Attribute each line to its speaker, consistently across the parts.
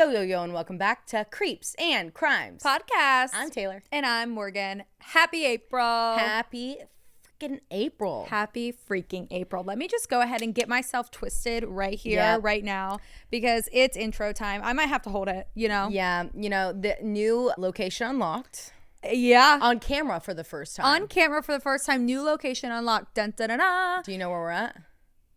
Speaker 1: Yo, and welcome back to Creeps and Crimes
Speaker 2: Podcast.
Speaker 1: I'm Taylar.
Speaker 2: And I'm Morgan. Happy April.
Speaker 1: Happy freaking April.
Speaker 2: Happy freaking April. Let me just go ahead and get myself twisted right here, right now, because it's intro time. I might have to hold it, you know?
Speaker 1: Yeah, the new location unlocked.
Speaker 2: Yeah.
Speaker 1: On camera for the first time.
Speaker 2: On camera for the first time. New location unlocked. Dun, dun, dun, dun.
Speaker 1: Do you know where we're at?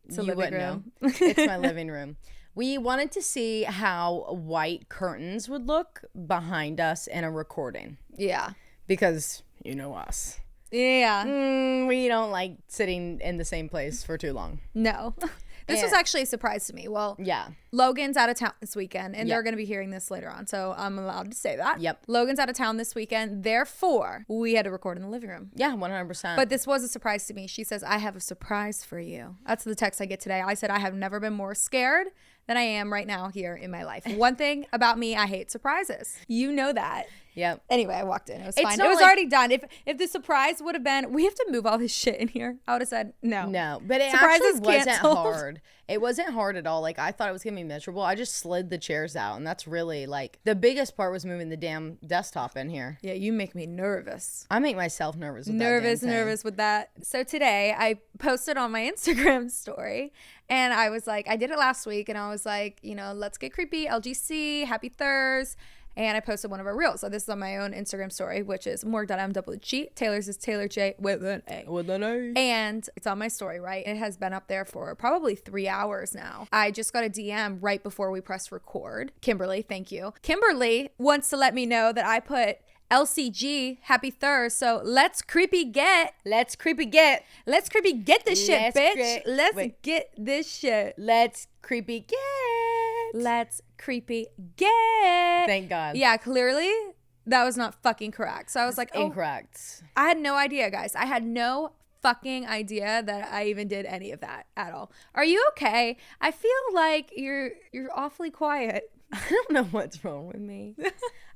Speaker 2: It's a living room.
Speaker 1: It's my living room. We wanted to see how white curtains would look behind us in a recording.
Speaker 2: Yeah.
Speaker 1: Because you know us.
Speaker 2: Yeah.
Speaker 1: We don't like sitting in the same place for too long.
Speaker 2: No. This was actually a surprise to me. Well,
Speaker 1: yeah.
Speaker 2: Logan's out of town this weekend, and they're going to be hearing this later on, so I'm allowed to say that.
Speaker 1: Yep.
Speaker 2: Logan's out of town this weekend, therefore, we had to record in the living room.
Speaker 1: Yeah, 100%.
Speaker 2: But this was a surprise to me. She says, I have a surprise for you. That's the text I get today. I said, I have never been more scared than I am right now here in my life. One thing about me, I hate surprises. You know that.
Speaker 1: Yep.
Speaker 2: Anyway, I walked in. It was fine. It was
Speaker 1: like,
Speaker 2: already done. If the surprise would have been, we have to move all this shit in here, I would have said no.
Speaker 1: No, but it
Speaker 2: Surprises
Speaker 1: actually wasn't
Speaker 2: canceled.
Speaker 1: hard. It wasn't hard at all. Like, I thought it was going to be miserable. I just slid the chairs out, and that's really, like, the biggest part was moving the damn desktop in here.
Speaker 2: Yeah, you make me nervous.
Speaker 1: I make myself nervous with
Speaker 2: Nervous with that. So today, I posted on my Instagram story, and I was like, I did it last week, and I was like, let's get creepy, LGC, happy Thurs. And I posted one of our reels. So this is on my own Instagram story, which is morg.m.g. Taylor's is Taylar J with an A.
Speaker 1: With an A.
Speaker 2: And it's on my story, right? It has been up there for probably 3 hours now. I just got a DM right before we pressed record. Kimberly, thank you. Kimberly wants to let me know that I put LCG, happy Thurs. So let's creepy get this shit, bitch. Let's get this shit.
Speaker 1: Let's creepy get.
Speaker 2: Let's creepy get.
Speaker 1: Thank God.
Speaker 2: Yeah, clearly that was not fucking correct. So I was like,
Speaker 1: incorrect.
Speaker 2: I had no idea, guys. I had no fucking idea that I even did any of that at all. Are you okay? I feel like you're awfully quiet.
Speaker 1: I don't know what's wrong with me.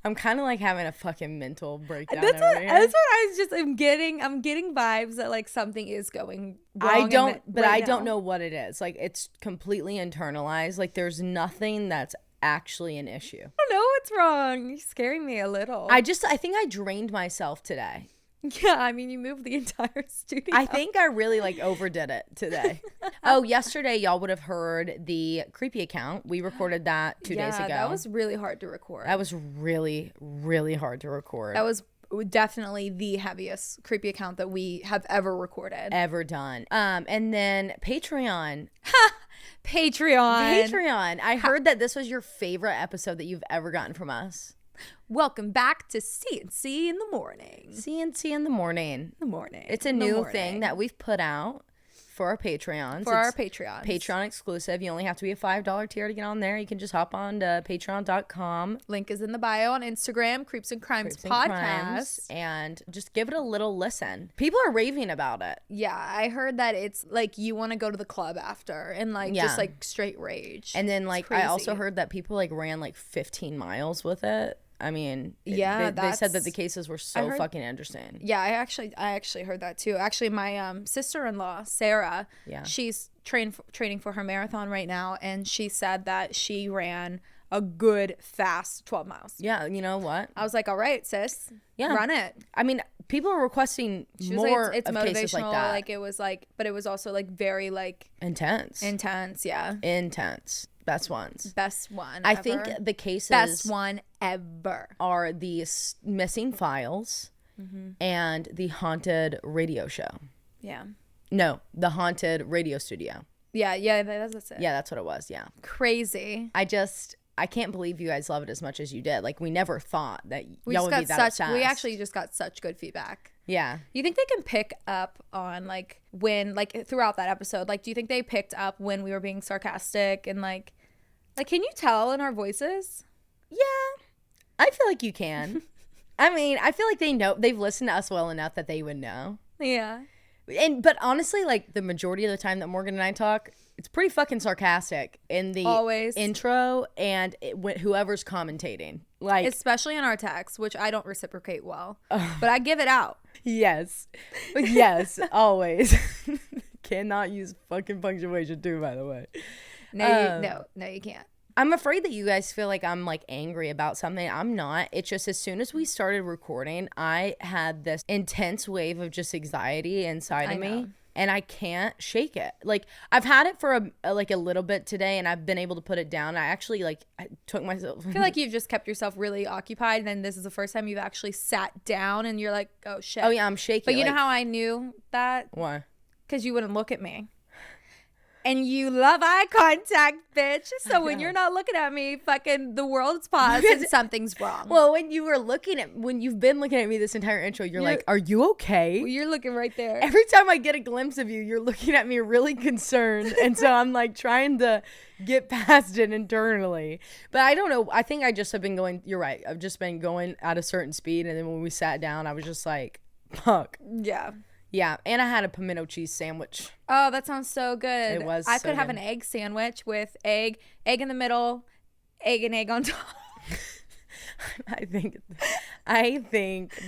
Speaker 1: I'm kind of like having a fucking mental breakdown
Speaker 2: That's
Speaker 1: over here.
Speaker 2: what I was just. I'm getting vibes that like something is going wrong.
Speaker 1: I don't know what it is. Like, it's completely internalized. Like, there's nothing that's actually an issue.
Speaker 2: I don't know what's wrong. You're scaring me a little.
Speaker 1: I think I drained myself today.
Speaker 2: Yeah, I mean, you moved the entire studio.
Speaker 1: I think I really overdid it today. Oh, yesterday y'all would have heard the creepy account. We recorded that 2 days ago.
Speaker 2: That was really hard to record.
Speaker 1: That was really, really hard to record.
Speaker 2: That was definitely the heaviest creepy account that we have ever recorded.
Speaker 1: Ever done. And then Patreon.
Speaker 2: Patreon.
Speaker 1: I heard that this was your favorite episode that you've ever gotten from us.
Speaker 2: Welcome back to CNC in the morning.
Speaker 1: CNC in the morning. It's a
Speaker 2: new
Speaker 1: new thing that we've put out for our Patreons. Patreon exclusive. You only have to be a $5 tier to get on there. You can just hop on to patreon.com.
Speaker 2: Link is in the bio on Instagram, Creeps and Crimes Podcast.
Speaker 1: And just give it a little listen. People are raving about it.
Speaker 2: Yeah, I heard that it's like you want to go to the club after and just like straight rage.
Speaker 1: And then I also heard that people ran 15 miles with it. I mean, they said that the cases were so fucking interesting.
Speaker 2: Yeah, I actually heard that too. Actually, my sister-in-law, Sarah, she's training for her marathon right now, and she said that she ran a good fast 12 miles.
Speaker 1: Yeah, you know what?
Speaker 2: I was like, all right, sis, run it.
Speaker 1: I mean, people are requesting more
Speaker 2: it's
Speaker 1: of
Speaker 2: motivational,
Speaker 1: cases like that.
Speaker 2: Like, it was but it was also very
Speaker 1: intense.
Speaker 2: Yeah.
Speaker 1: Intense. Best one.
Speaker 2: I
Speaker 1: think the cases
Speaker 2: best one ever
Speaker 1: are the missing files and the haunted radio show.
Speaker 2: Yeah.
Speaker 1: No, the haunted radio studio.
Speaker 2: Yeah, that's it.
Speaker 1: Yeah, that's what it was. Yeah.
Speaker 2: Crazy.
Speaker 1: I can't believe you guys love it as much as you did. We never thought that y'all would be that obsessed.
Speaker 2: We actually just got such good feedback.
Speaker 1: Yeah.
Speaker 2: Do you think they can pick up on when throughout that episode? Do you think they picked up when we were being sarcastic and can you tell in our voices?
Speaker 1: Yeah. I feel like you can. I mean, I feel like they've listened to us well enough that they would know.
Speaker 2: Yeah.
Speaker 1: But honestly, the majority of the time that Morgan and I talk, it's pretty fucking sarcastic in the
Speaker 2: always
Speaker 1: intro and whoever's commentating.
Speaker 2: Especially in our text, which I don't reciprocate well. But I give it out.
Speaker 1: Yes. Yes, always. Cannot use fucking punctuation too, by the way.
Speaker 2: No, you can't.
Speaker 1: I'm afraid that you guys feel like I'm like angry about something. I'm not. It's just as soon as we started recording, I had this intense wave of just anxiety inside of me. And I can't shake it. Like, I've had it for a little bit today, and I've been able to put it down. I actually I took myself.
Speaker 2: I feel like you've just kept yourself really occupied, and then this is the first time you've actually sat down, and you're like, oh shit.
Speaker 1: Oh yeah, I'm shaking.
Speaker 2: But you know how I knew that?
Speaker 1: Why?
Speaker 2: Because you wouldn't look at me. And you love eye contact, bitch. So when you're not looking at me, fucking the world's paused and something's wrong.
Speaker 1: Well, when you've been looking at me this entire intro, you're like, are you okay?
Speaker 2: Well, you're looking right there.
Speaker 1: Every time I get a glimpse of you, you're looking at me really concerned. And so I'm like trying to get past it internally. But I don't know. I think I just have been going, you're right. I've just been going at a certain speed. And then when we sat down, I was just like, fuck.
Speaker 2: Yeah.
Speaker 1: Yeah, and I had a pimento cheese sandwich.
Speaker 2: Oh, that sounds so good.
Speaker 1: It was
Speaker 2: I
Speaker 1: so
Speaker 2: could have
Speaker 1: good.
Speaker 2: an egg sandwich with egg in the middle, egg and egg on top.
Speaker 1: I think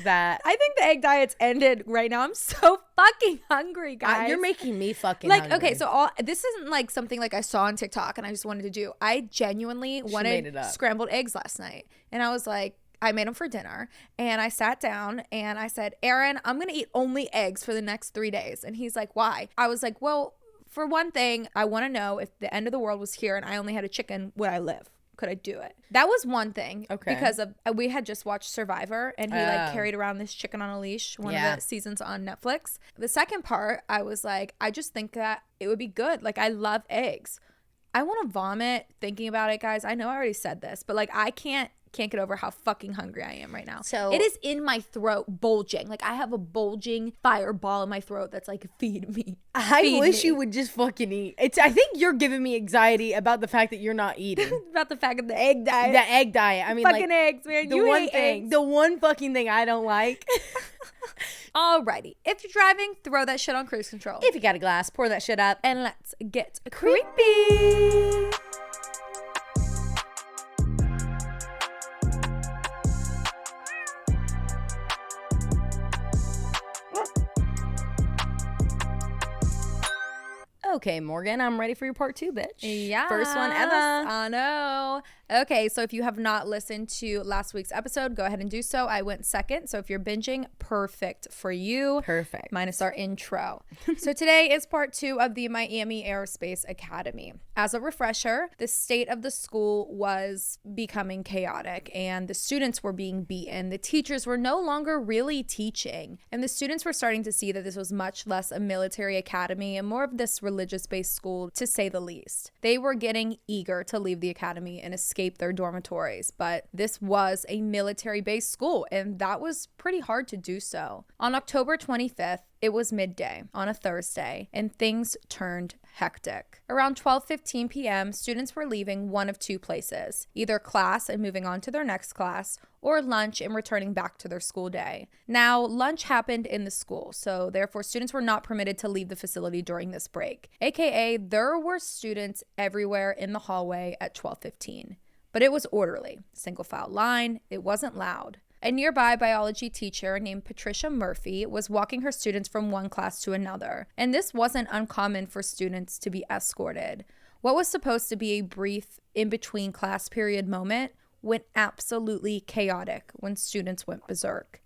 Speaker 1: that
Speaker 2: the egg diet's ended right now. I'm so fucking hungry, guys.
Speaker 1: you're making me fucking
Speaker 2: like
Speaker 1: hungry.
Speaker 2: Okay, so this isn't like something like I saw on TikTok and I just wanted to do. I genuinely wanted scrambled eggs last night, and I was like, I made them for dinner, and I sat down and I said, Aaron, I'm going to eat only eggs for the next 3 days. And he's like, why? I was like, well, for one thing, I want to know if the end of the world was here and I only had a chicken, would I live? Could I do it? That was one thing.
Speaker 1: Okay.
Speaker 2: Because we had just watched Survivor, and he carried around this chicken on a leash, one of the seasons on Netflix. The second part, I was like, I just think that it would be good. Like, I love eggs. I want to vomit thinking about it, guys. I know I already said this, but like, I can't get over how fucking hungry I am right now. So it is in my throat, bulging. Like, I have a bulging fireball in my throat that's like, feed me.
Speaker 1: I wish you would just fucking eat. I think you're giving me anxiety about the fact that you're not eating.
Speaker 2: About the fact of the egg diet.
Speaker 1: The egg diet. I mean,
Speaker 2: fucking like, eggs, man. You hate eggs.
Speaker 1: The one fucking thing I don't like.
Speaker 2: Alrighty. If you're driving, throw that shit on cruise control.
Speaker 1: If you got a glass, pour that shit up.
Speaker 2: And let's get creepy.
Speaker 1: Okay, Morgan, I'm ready for your part 2, bitch.
Speaker 2: Yeah.
Speaker 1: First one ever.
Speaker 2: I know. Okay, so if you have not listened to last week's episode, go ahead and do so. I went second. So if you're binging, perfect for you.
Speaker 1: Perfect.
Speaker 2: Minus our intro. So today is part 2 of the Miami Aerospace Academy. As a refresher, the state of the school was becoming chaotic and the students were being beaten. The teachers were no longer really teaching. And the students were starting to see that this was much less a military academy and more of this religious-based school, to say the least. They were getting eager to leave the academy and escape their dormitories, but this was a military-based school, and that was pretty hard to do so. On October 25th, it was midday on a Thursday, and things turned hectic. Around 12:15 p.m., students were leaving one of two places, either class and moving on to their next class, or lunch and returning back to their school day. Now, lunch happened in the school, so therefore students were not permitted to leave the facility during this break, aka there were students everywhere in the hallway at 12:15. But it was orderly, single file line, it wasn't loud. A nearby biology teacher named Patricia Murphy was walking her students from one class to another, and this wasn't uncommon for students to be escorted. What was supposed to be a brief in-between class period moment went absolutely chaotic when students went berserk.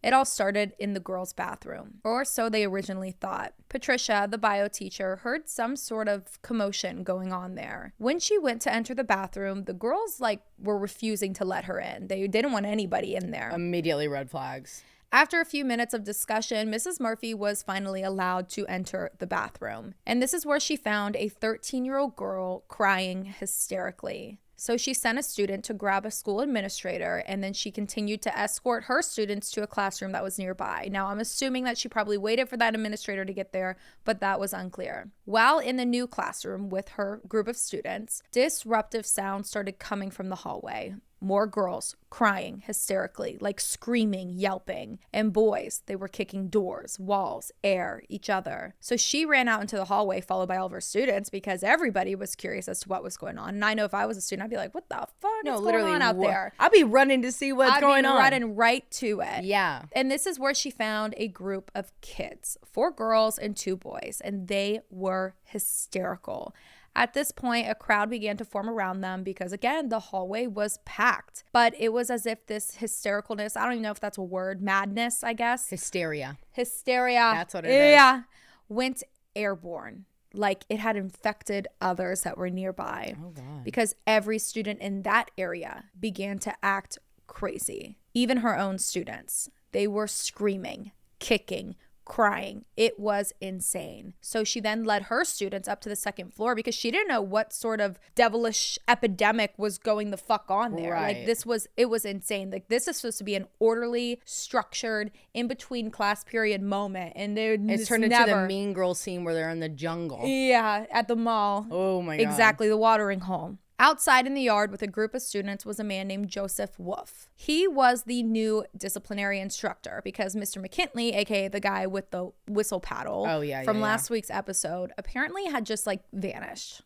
Speaker 2: It all started in the girls' bathroom, or so they originally thought. Patricia, the bio teacher, heard some sort of commotion going on there. When she went to enter the bathroom, the girls were refusing to let her in. They didn't want anybody in there.
Speaker 1: Immediately red flags.
Speaker 2: After a few minutes of discussion, Mrs. Murphy was finally allowed to enter the bathroom. And this is where she found a 13-year-old girl crying hysterically. So she sent a student to grab a school administrator, and then she continued to escort her students to a classroom that was nearby. Now, I'm assuming that she probably waited for that administrator to get there, but that was unclear. While in the new classroom with her group of students, disruptive sounds started coming from the hallway. More girls crying hysterically, like screaming, yelping. And boys, they were kicking doors, walls, air, each other. So she ran out into the hallway followed by all of her students because everybody was curious as to what was going on. And I know if I was a student, I'd be like, what the fuck is going on out there?
Speaker 1: I'd be running to see what's going on.
Speaker 2: I'd be running right to it.
Speaker 1: Yeah.
Speaker 2: And this is where she found a group of kids, 4 girls and 2 boys, and they were hysterical. At this point, a crowd began to form around them because, again, the hallway was packed. But it was as if this hystericalness, I don't even know if that's a word, madness, I guess.
Speaker 1: Hysteria.
Speaker 2: That's
Speaker 1: what it is.
Speaker 2: Yeah. Went airborne. Like it had infected others that were nearby.
Speaker 1: Oh, God.
Speaker 2: Because every student in that area began to act crazy. Even her own students. They were screaming, kicking, crying. It was insane. So she then led her students up to the second floor because she didn't know what sort of devilish epidemic was going the fuck on there.
Speaker 1: Right.
Speaker 2: Like it was insane. Like this is supposed to be an orderly, structured, in between class period moment. And
Speaker 1: it's turned into the Mean Girl scene where they're in the jungle.
Speaker 2: Yeah, at the mall.
Speaker 1: Oh my God.
Speaker 2: Exactly, the watering hole. Outside in the yard with a group of students was a man named Joseph Wolf. He was the new disciplinary instructor because Mr. McKinley, aka the guy with the whistle paddle from last week's episode, apparently had just like vanished.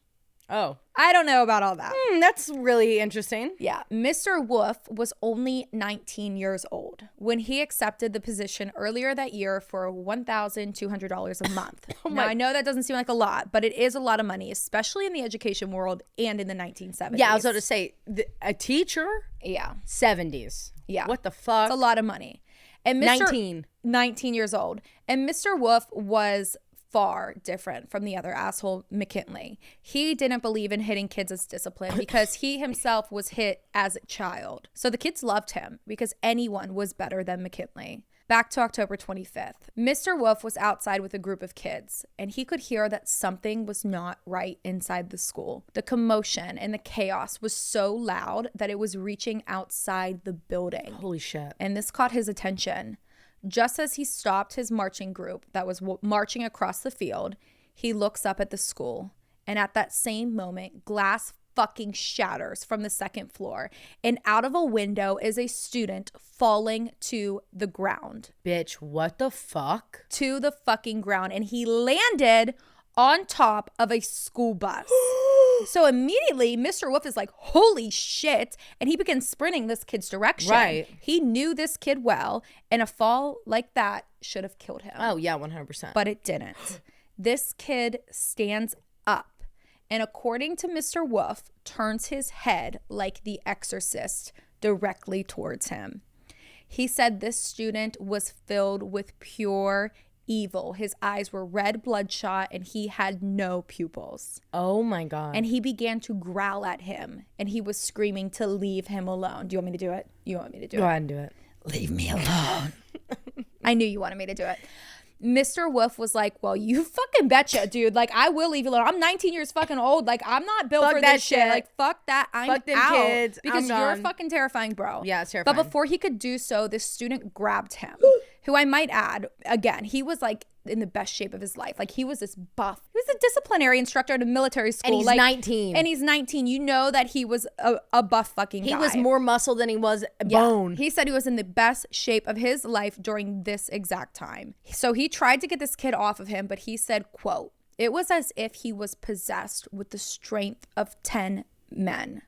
Speaker 1: Oh.
Speaker 2: I don't know about all that.
Speaker 1: That's really interesting.
Speaker 2: Yeah. Mr. Wolf was only 19 years old when he accepted the position earlier that year for $1,200 a month. Now, I know that doesn't seem like a lot, but it is a lot of money, especially in the education world and in the 1970s.
Speaker 1: Yeah, I was about to say, a teacher?
Speaker 2: Yeah.
Speaker 1: 70s.
Speaker 2: Yeah.
Speaker 1: What the fuck?
Speaker 2: It's a lot of money. And 19 years old. And Mr. Wolf was far different from the other asshole, McKinley. He didn't believe in hitting kids as discipline because he himself was hit as a child. So the kids loved him because anyone was better than McKinley. Back to October 25th. Mr. Wolf was outside with a group of kids, and he could hear that something was not right inside the school. The commotion and the chaos was so loud that it was reaching outside the building.
Speaker 1: Holy shit.
Speaker 2: And this caught his attention. Just as he stopped his marching group that was marching across the field, he looks up at the school. And at that same moment, glass fucking shatters from the second floor. And out of a window is a student falling to the ground.
Speaker 1: Bitch, what the fuck?
Speaker 2: To the fucking ground. And he landed on top of a school bus. So immediately, Mr. Wolf is like, holy shit. And he begins sprinting this kid's direction.
Speaker 1: Right.
Speaker 2: He knew this kid well, and a fall like that should have killed him.
Speaker 1: Oh, yeah, 100%.
Speaker 2: But it didn't. This kid stands up, and according to Mr. Wolf, turns his head like the exorcist directly towards him. He said this student was filled with pure evil. His eyes were red, bloodshot, and he had no pupils.
Speaker 1: Oh my God.
Speaker 2: And he began to growl at him, and he was screaming to leave him alone. Do you want me to do it? You want me to do it?
Speaker 1: Go ahead and do it.
Speaker 2: Leave me alone. I knew you wanted me to do it. Mr. Wolf was like, well, you fucking betcha, dude. Like, I will leave you alone. I'm 19 years fucking old. Like, I'm not built for this shit. Like, fuck that. I'm
Speaker 1: fuck them
Speaker 2: out.
Speaker 1: Kids.
Speaker 2: Because
Speaker 1: I'm
Speaker 2: you're
Speaker 1: done.
Speaker 2: fucking terrifying, bro.
Speaker 1: Yeah, it's terrifying.
Speaker 2: But before he could do so, this student grabbed him, who I might add, again, he was like in the best shape of his life. Like, he was this buff. He was a disciplinary instructor at a military school.
Speaker 1: And he's
Speaker 2: like,
Speaker 1: 19.
Speaker 2: And he's 19. You know that he was a buff fucking guy.
Speaker 1: He was more muscle than he was bone.
Speaker 2: He said he was in the best shape of his life during this exact time. So he tried to get this kid off of him, but he said, quote, it was as if he was possessed with the strength of 10 men.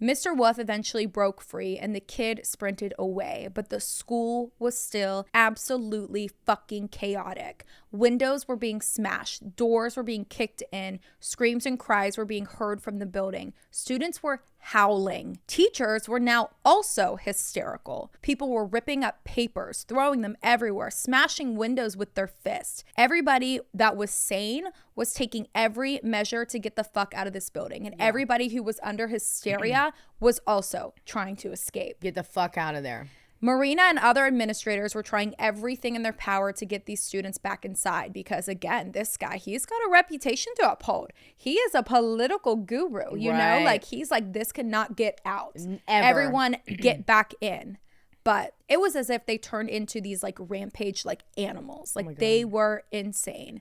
Speaker 2: Mr. Wolf eventually broke free and the kid sprinted away, but the school was still absolutely fucking chaotic. Windows were being smashed, doors were being kicked in, screams and cries were being heard from the building. Students were howling. Teachers were now also hysterical. People were ripping up papers, throwing them everywhere, smashing windows with their fists. Everybody that was sane was taking every measure to get the fuck out of this building. And everybody who was under hysteria was also trying to escape.
Speaker 1: Get the fuck out of there.
Speaker 2: Marina and other administrators were trying everything in their power to get these students back inside because, again, this guy, he's got a reputation to uphold. He is a political guru, you know? Like, he's like, this cannot get out.
Speaker 1: Ever.
Speaker 2: Everyone get back in. But it was as if they turned into these, like, rampage, like, animals. Like, they were insane.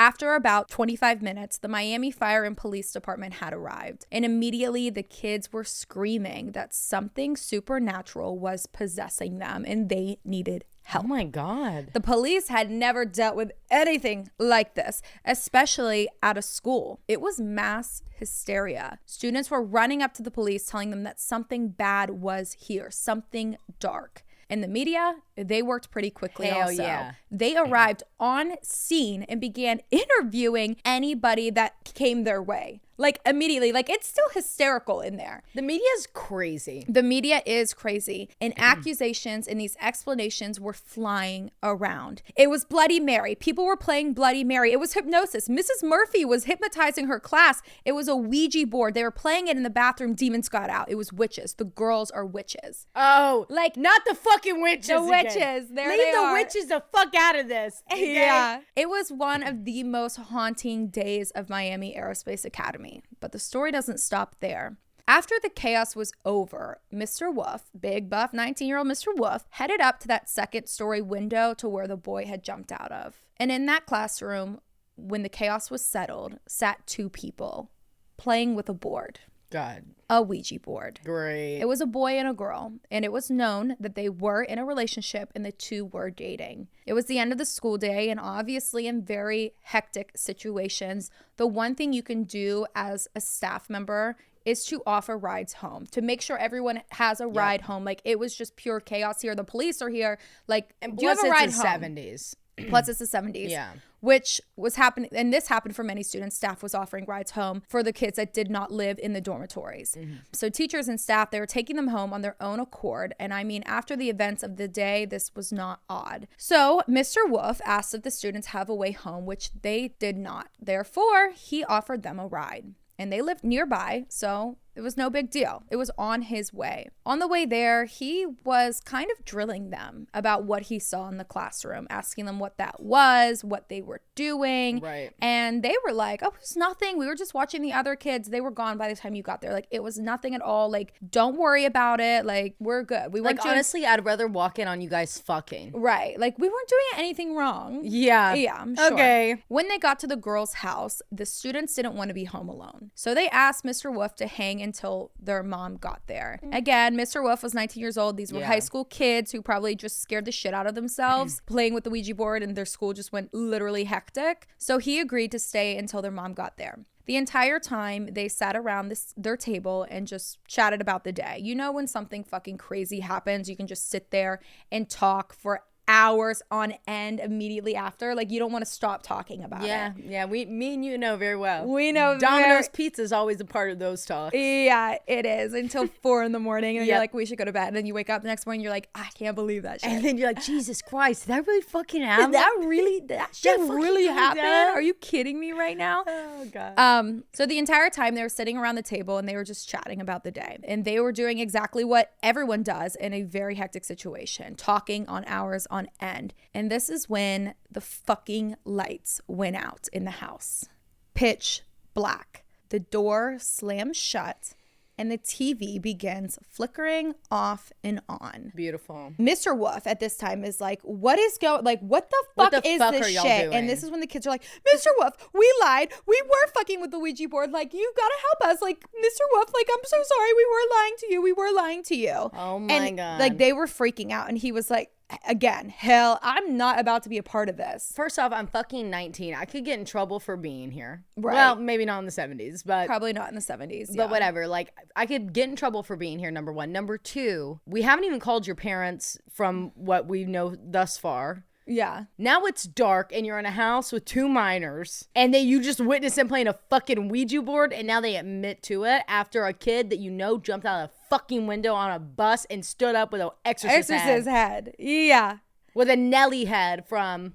Speaker 2: After about 25 minutes, the Miami Fire and Police Department had arrived, and immediately the kids were screaming that something supernatural was possessing them and they needed help.
Speaker 1: Oh my God.
Speaker 2: The police had never dealt with anything like this, especially at a school. It was mass hysteria. Students were running up to the police telling them that something bad was here, something dark. And the media, they worked pretty quickly.
Speaker 1: Hell
Speaker 2: also.
Speaker 1: Yeah.
Speaker 2: They arrived on scene and began interviewing anybody that came their way. Like immediately. Like it's still hysterical in there.
Speaker 1: The media is crazy.
Speaker 2: The media is crazy. And accusations and these explanations were flying around. It was Bloody Mary. People were playing Bloody Mary. It was hypnosis. Mrs. Murphy was hypnotizing her class. It was a Ouija board. They were playing it in the bathroom. Demons got out. It was witches. The girls are witches.
Speaker 1: Oh, like not the fucking witches.
Speaker 2: The witches.
Speaker 1: Again.
Speaker 2: There
Speaker 1: Leave
Speaker 2: they
Speaker 1: the
Speaker 2: are.
Speaker 1: witches the fuck out of this. Okay?
Speaker 2: Yeah. It was one of the most haunting days of Miami Aerospace Academy. But the story doesn't stop there. After the chaos was over, Mr. Wolf, big buff 19-year-old Mr. Wolf, headed up to that second story window to where the boy had jumped out of. And in that classroom, when the chaos was settled, sat two people playing with a board.
Speaker 1: God.
Speaker 2: A Ouija board.
Speaker 1: Great.
Speaker 2: It was a boy and a girl, and it was known that they were in a relationship and the two were dating. It was the end of the school day, and obviously in very hectic situations, the one thing you can do as a staff member is to offer rides home, to make sure everyone has a ride home. Like, it was just pure chaos here. The police are here. Like,
Speaker 1: and
Speaker 2: do you have a ride home?
Speaker 1: 70s.
Speaker 2: Plus it's the 70s.
Speaker 1: Yeah.
Speaker 2: Which was happening, and this happened for many students. Staff was offering rides home for the kids that did not live in the dormitories. So teachers and staff, they were taking them home on their own accord. And I mean, after the events of the day, this was not odd. So Mr. Wolf asked if the students have a way home, which they did not. Therefore, he offered them a ride. And they lived nearby, so it was no big deal. It was on his way. On the way there, he was kind of drilling them about what he saw in the classroom, asking them what that was, what they were doing.
Speaker 1: Right.
Speaker 2: And they were like, oh, it was nothing. We were just watching the other kids. They were gone by the time you got there. Like, it was nothing at all. Like, don't worry about it. Like, we're good. We weren't
Speaker 1: like, honestly, I'd rather walk in on you guys fucking.
Speaker 2: Right. Like, we weren't doing anything wrong.
Speaker 1: Yeah.
Speaker 2: Yeah, I'm sure.
Speaker 1: Okay.
Speaker 2: When they got to the girls' house, the students didn't want to be home alone. So they asked Mr. Wolf to hang until their mom got there. Again, Mr. Wolf was 19 years old. These were high school kids who probably just scared the shit out of themselves playing with the Ouija board, and their school just went literally hectic. So he agreed to stay until their mom got there. The entire time, they sat around their table and just chatted about the day. You know, when something fucking crazy happens, you can just sit there and talk for hours on end immediately after. Like, you don't want to stop talking about it.
Speaker 1: Yeah, me and you know very well.
Speaker 2: We know
Speaker 1: Domino's Pizza is always a part of those talks.
Speaker 2: Yeah, it is, until 4 a.m. and you're like, we should go to bed. And then you wake up the next morning, you're like, I can't believe that shit.
Speaker 1: And then you're like, Jesus Christ, did that really fucking happen?
Speaker 2: That shit really happened?
Speaker 1: down?
Speaker 2: Are you kidding me right now?
Speaker 1: Oh God.
Speaker 2: So the entire time they were sitting around the table and they were just chatting about the day. And they were doing exactly what everyone does in a very hectic situation, talking on hours on end. And this is when the fucking lights went out in the house. Pitch black. The door slams shut and the TV begins flickering off and on.
Speaker 1: Beautiful.
Speaker 2: Mr. Wolf at this time is like, what is going, like, what the fuck is this shit?
Speaker 1: Doing?
Speaker 2: And this is when the kids are like, Mr. Wolf, we lied. We were fucking with the Ouija board. Like, you gotta help us. Like, Mr. Wolf, like, I'm so sorry. We were lying to you. We were lying to you.
Speaker 1: Oh my God.
Speaker 2: Like, they were freaking out. And he was like, again, hell, I'm not about to be a part of this.
Speaker 1: First off, I'm fucking 19. I could get in trouble for being here.
Speaker 2: Right.
Speaker 1: Well, maybe not in the 70s, but
Speaker 2: probably not in the 70s.
Speaker 1: But whatever. Like, I could get in trouble for being here, number one. Number two, we haven't even called your parents from what we know thus far.
Speaker 2: Yeah.
Speaker 1: Now it's dark and you're in a house with two minors and you just witnessed them playing a fucking Ouija board, and now they admit to it after a kid that you know jumped out of a fucking window on a bus and stood up with an exorcist
Speaker 2: head. Yeah.
Speaker 1: With a Nelly head from...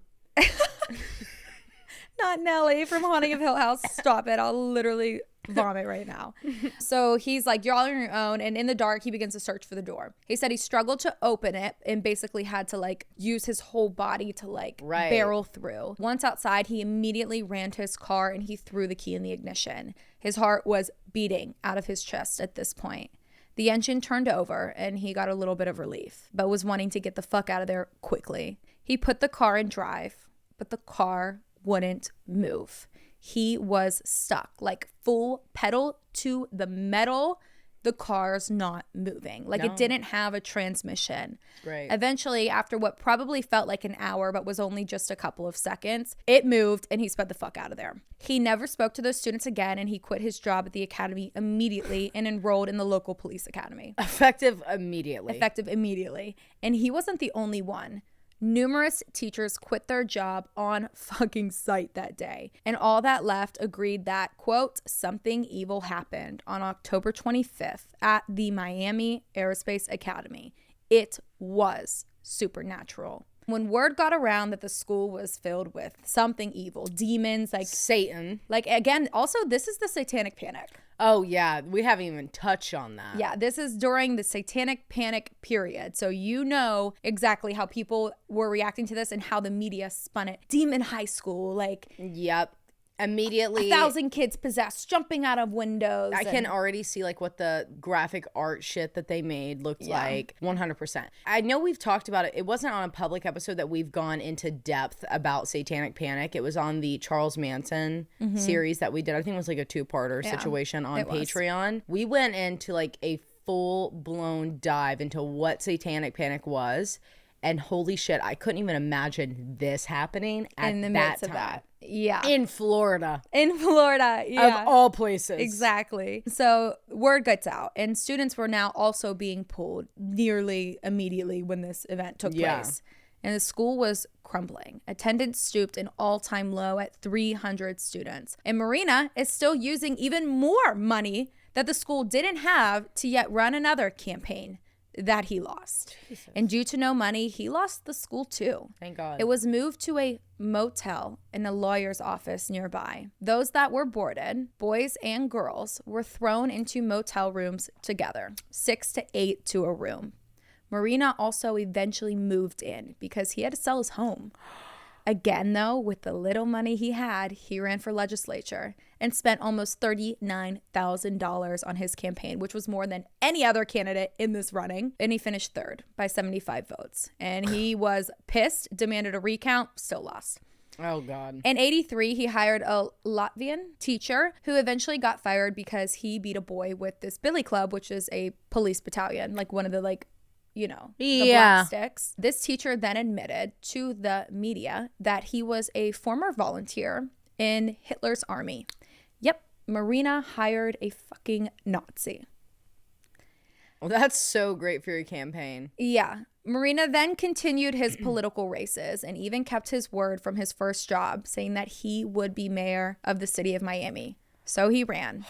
Speaker 2: Not Nelly from Haunting of Hill House. Stop it. I'll literally vomit right now. So he's like, you're all on your own. And in the dark, he begins to search for the door. He said he struggled to open it and basically had to like use his whole body to like barrel through. Once outside, he immediately ran to his car and he threw the key in the ignition. His heart was beating out of his chest at this point. The engine turned over and he got a little bit of relief, but was wanting to get the fuck out of there quickly. He put the car in drive, but the car wouldn't move. He was stuck, like full pedal to the metal. The car's not moving. Like it didn't have a transmission.
Speaker 1: Right.
Speaker 2: Eventually, after what probably felt like an hour, but was only just a couple of seconds, it moved and he sped the fuck out of there. He never spoke to those students again, and he quit his job at the academy immediately and enrolled in the local police academy.
Speaker 1: Effective immediately.
Speaker 2: And he wasn't the only one. Numerous teachers quit their job on fucking sight that day, and all that left agreed that, quote, something evil happened on October 25th at the Miami Aerospace Academy. It was supernatural. When word got around that the school was filled with something evil, demons, like
Speaker 1: Satan.
Speaker 2: Like, again, also, this is the Satanic Panic.
Speaker 1: Oh, yeah. We haven't even touched on that.
Speaker 2: Yeah, this is during the Satanic Panic period. So you know exactly how people were reacting to this and how the media spun it. Demon high school, like...
Speaker 1: Yep. Immediately
Speaker 2: 1,000 kids possessed, jumping out of windows.
Speaker 1: I can already see like what the graphic art shit that they made looked like. 100%. I know we've talked about it. It wasn't on a public episode that we've gone into depth about Satanic Panic. It was on the Charles Manson series that we did. I think it was like a 2-parter situation on Patreon. We went into like a full-blown dive into what Satanic Panic was. And holy shit, I couldn't even imagine this happening at
Speaker 2: in the
Speaker 1: that
Speaker 2: midst
Speaker 1: time.
Speaker 2: of that. Yeah.
Speaker 1: In Florida.
Speaker 2: Yeah.
Speaker 1: Of all places.
Speaker 2: Exactly. So word gets out, and students were now also being pulled nearly immediately when this event took place. And the school was crumbling. Attendance stooped an all-time low at 300 students. And Marina is still using even more money that the school didn't have to yet run another campaign that he lost. Jesus. And due to no money, he lost the school too.
Speaker 1: Thank God.
Speaker 2: It was moved to a motel in a lawyer's office nearby. Those that were boarded, boys and girls, were thrown into motel rooms together, 6 to 8 to a room. Marina also eventually moved in because he had to sell his home. Again, though, with the little money he had, he ran for legislature and spent almost $39,000 on his campaign, which was more than any other candidate in this running. And he finished third by 75 votes. And he was pissed, demanded a recount, still lost.
Speaker 1: Oh, God.
Speaker 2: In 83, he hired a Latvian teacher who eventually got fired because he beat a boy with this billy club, which is a police battalion, like one of the, like, you know, the black sticks. This teacher then admitted to the media that he was a former volunteer in Hitler's army. Yep, Marina hired a fucking Nazi.
Speaker 1: Well, that's so great for your campaign.
Speaker 2: Yeah. Marina then continued his political races and even kept his word from his first job, saying that he would be mayor of the city of Miami. So he ran.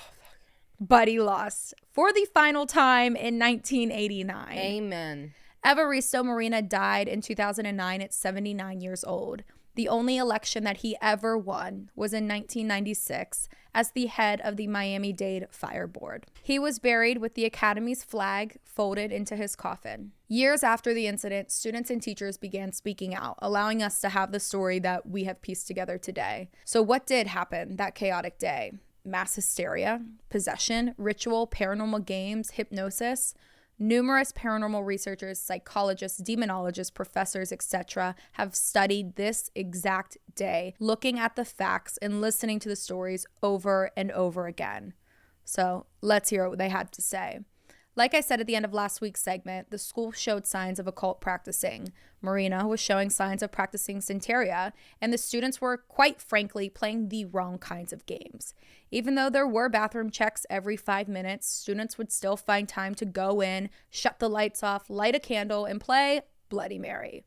Speaker 2: But he lost for the final time in 1989.
Speaker 1: Amen.
Speaker 2: Evaristo Marina died in 2009 at 79 years old. The only election that he ever won was in 1996 as the head of the Miami-Dade Fire Board. He was buried with the Academy's flag folded into his coffin. Years after the incident, students and teachers began speaking out, allowing us to have the story that we have pieced together today. So what did happen that chaotic day? Mass hysteria, possession, ritual, paranormal games, hypnosis. Numerous paranormal researchers, psychologists, demonologists, professors, etc. have studied this exact day, looking at the facts and listening to the stories over and over again. So let's hear what they had to say. Like I said at the end of last week's segment, the school showed signs of occult practicing. Marina was showing signs of practicing Hysteria, and the students were, quite frankly, playing the wrong kinds of games. Even though there were bathroom checks every 5 minutes, students would still find time to go in, shut the lights off, light a candle, and play Bloody Mary.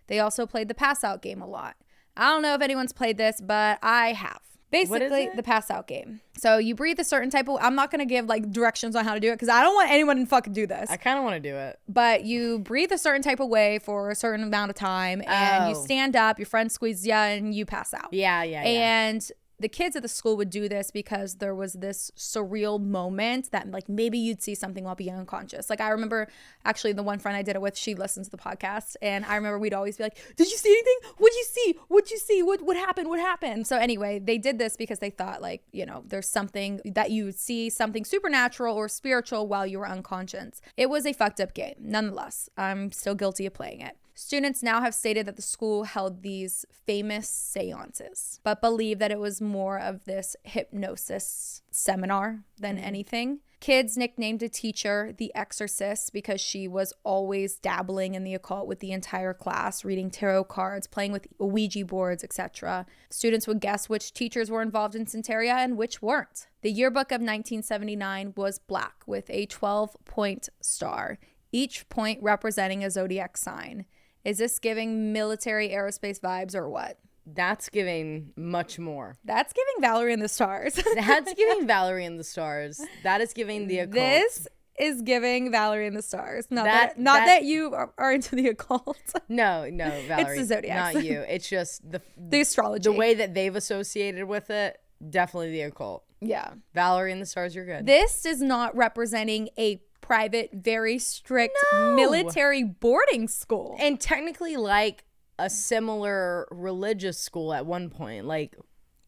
Speaker 2: They also played the pass-out game a lot. I don't know if anyone's played this, but I have. Basically, the pass out game. So you breathe a certain type of... I'm not going to give like directions on how to do it because I don't want anyone to fucking do this.
Speaker 1: I kind of want to do it.
Speaker 2: But you breathe a certain type of way for a certain amount of time and you stand up, your friend squeezes you and you pass out.
Speaker 1: Yeah.
Speaker 2: And the kids at the school would do this because there was this surreal moment that like maybe you'd see something while being unconscious. Like I remember actually the one friend I did it with, she listens to the podcast, and I remember we'd always be like, did you see anything? What'd you see? What'd you see? What happened? What happened? So anyway, they did this because they thought like, you know, there's something that you would see, something supernatural or spiritual while you were unconscious. It was a fucked up game. Nonetheless, I'm still guilty of playing it. Students now have stated that the school held these famous seances, but believe that it was more of this hypnosis seminar than anything. Kids nicknamed a teacher the Exorcist because she was always dabbling in the occult with the entire class, reading tarot cards, playing with Ouija boards, etc. Students would guess which teachers were involved in Hysteria and which weren't. The yearbook of 1979 was black with a 12-point star, each point representing a zodiac sign. Is this giving military aerospace vibes or what?
Speaker 1: That's giving much more.
Speaker 2: That's giving Valerie in the Stars.
Speaker 1: That's giving Valerie in the Stars. That is giving the occult.
Speaker 2: This is giving Valerie in the Stars. Not that you are into the occult.
Speaker 1: No, Valerie.
Speaker 2: It's the zodiac.
Speaker 1: Not you. It's just
Speaker 2: the astrology.
Speaker 1: The way that they've associated with it, definitely the occult.
Speaker 2: Yeah.
Speaker 1: Valerie in the Stars, you're good.
Speaker 2: This is not representing a private, very strict military boarding school.
Speaker 1: And technically like a similar religious school at one point. Like,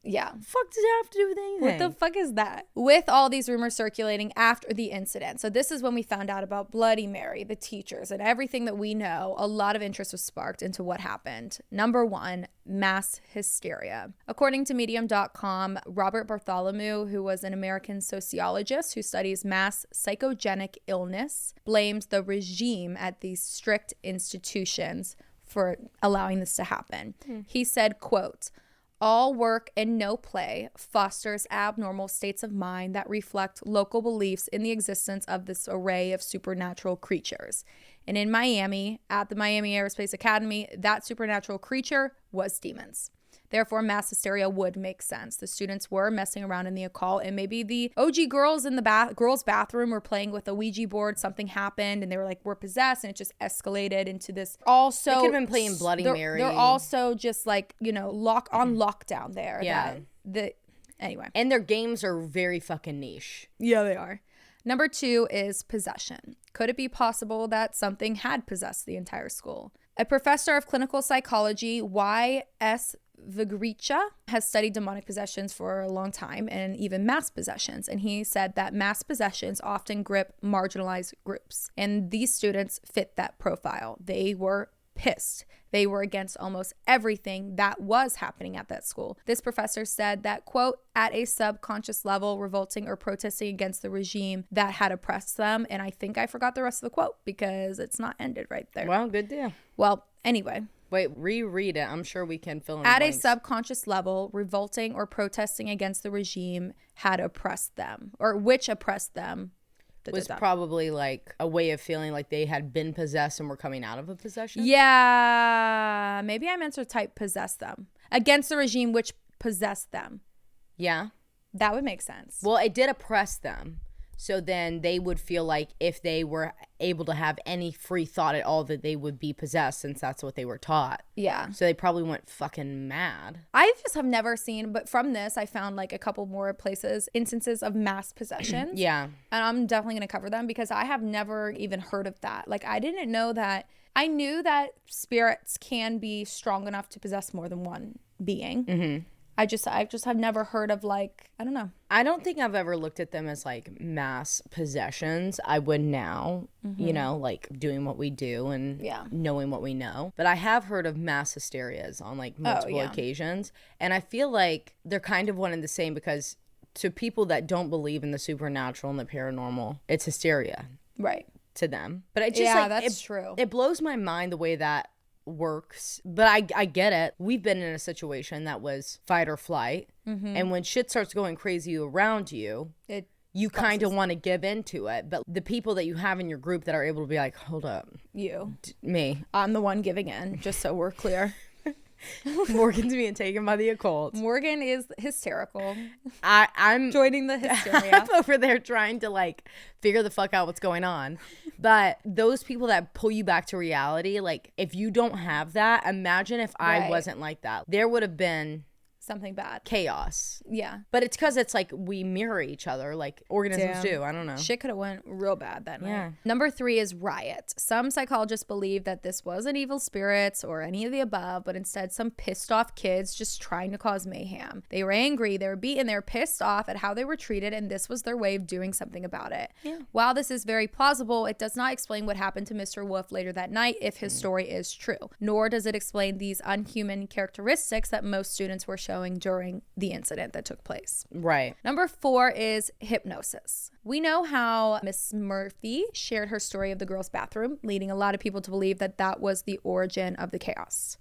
Speaker 2: yeah.
Speaker 1: Fuck does it have to do with anything?
Speaker 2: What the fuck is that? With all these rumors circulating after the incident. So this is when we found out about Bloody Mary, the teachers, and everything that we know. A lot of interest was sparked into what happened. Number one, mass hysteria. According to medium.com, Robert Bartholomew, who was an American sociologist who studies mass psychogenic illness, blames the regime at these strict institutions for allowing this to happen. He said, quote, "All work and no play fosters abnormal states of mind that reflect local beliefs in the existence of this array of supernatural creatures. And in Miami, at the Miami Aerospace Academy, that supernatural creature was demons. Therefore, mass hysteria would make sense. The students were messing around in the occult, and maybe the OG girls in the girls' bathroom were playing with a Ouija board. Something happened, and they were like, we're possessed, and it just escalated into this. Also,
Speaker 1: they could have been playing Bloody Mary.
Speaker 2: They're also just like, lockdown there.
Speaker 1: Yeah.
Speaker 2: Anyway.
Speaker 1: And their games are very fucking niche.
Speaker 2: Yeah, they are. Number two is possession. Could it be possible that something had possessed the entire school? A professor of clinical psychology, Y.S. Vigricha, has studied demonic possessions for a long time and even mass possessions. And he said that mass possessions often grip marginalized groups. And these students fit that profile. They were pissed. They were against almost everything that was happening at that school. This professor said that, quote, at a subconscious level, revolting or protesting against the regime that had oppressed them. And I think I forgot the rest of the quote because it's not ended right there.
Speaker 1: Well, good deal.
Speaker 2: Well, anyway.
Speaker 1: Wait, reread it. I'm sure we can fill in
Speaker 2: At
Speaker 1: blanks.
Speaker 2: a subconscious level, revolting or protesting against the regime had oppressed them, or which oppressed them.
Speaker 1: Was probably like a way of feeling like they had been possessed and were coming out of a possession.
Speaker 2: Yeah, maybe I meant to type possess them. Against the regime which possessed them.
Speaker 1: Yeah.
Speaker 2: That would make sense.
Speaker 1: Well, it did oppress them. So then they would feel like if they were able to have any free thought at all that they would be possessed, since that's what they were taught.
Speaker 2: Yeah.
Speaker 1: So they probably went fucking mad.
Speaker 2: I just have never seen, but from this, I found like a couple more instances of mass possessions.
Speaker 1: Yeah.
Speaker 2: And I'm definitely going to cover them because I have never even heard of that. Like, I didn't know that. I knew that spirits can be strong enough to possess more than one being. Mm-hmm. I just have never heard of, like, I don't know.
Speaker 1: I don't think I've ever looked at them as like mass possessions. I would now, like doing what we do and knowing what we know. But I have heard of mass hysterias on like multiple occasions. And I feel like they're kind of one and the same because to people that don't believe in the supernatural and the paranormal, it's hysteria.
Speaker 2: Right.
Speaker 1: To them. But it just
Speaker 2: that's true.
Speaker 1: It blows my mind the way that works, but I get it. We've been in a situation that was fight or flight, and when shit starts going crazy around you, you kind of want to give into it. But the people that you have in your group that are able to be like, hold up, me,
Speaker 2: I'm the one giving in, just so we're clear.
Speaker 1: Morgan's being taken by the occult.
Speaker 2: Morgan is hysterical.
Speaker 1: I'm
Speaker 2: joining the hysteria.
Speaker 1: I'm over there trying to like figure the fuck out what's going on. But those people that pull you back to reality, like if you don't have that, imagine if I wasn't like that. There would have been
Speaker 2: something bad.
Speaker 1: Chaos.
Speaker 2: Yeah.
Speaker 1: But it's because it's like we mirror each other like organisms do. I don't know.
Speaker 2: Shit could have went real bad that night. Number 3 is riot. Some psychologists believe that this wasn't evil spirits or any of the above, but instead some pissed off kids just trying to cause mayhem. They were angry, they were beaten, they were pissed off at how they were treated, and this was their way of doing something about it. Yeah. While this is very plausible, it does not explain what happened to Mr. Wolf later that night if his story is true, nor does it explain these unhuman characteristics that most students were showing during the incident that took place.
Speaker 1: Right.
Speaker 2: Number 4 is hypnosis. We know how Miss Murphy shared her story of the girls' bathroom, leading a lot of people to believe that that was the origin of the chaos.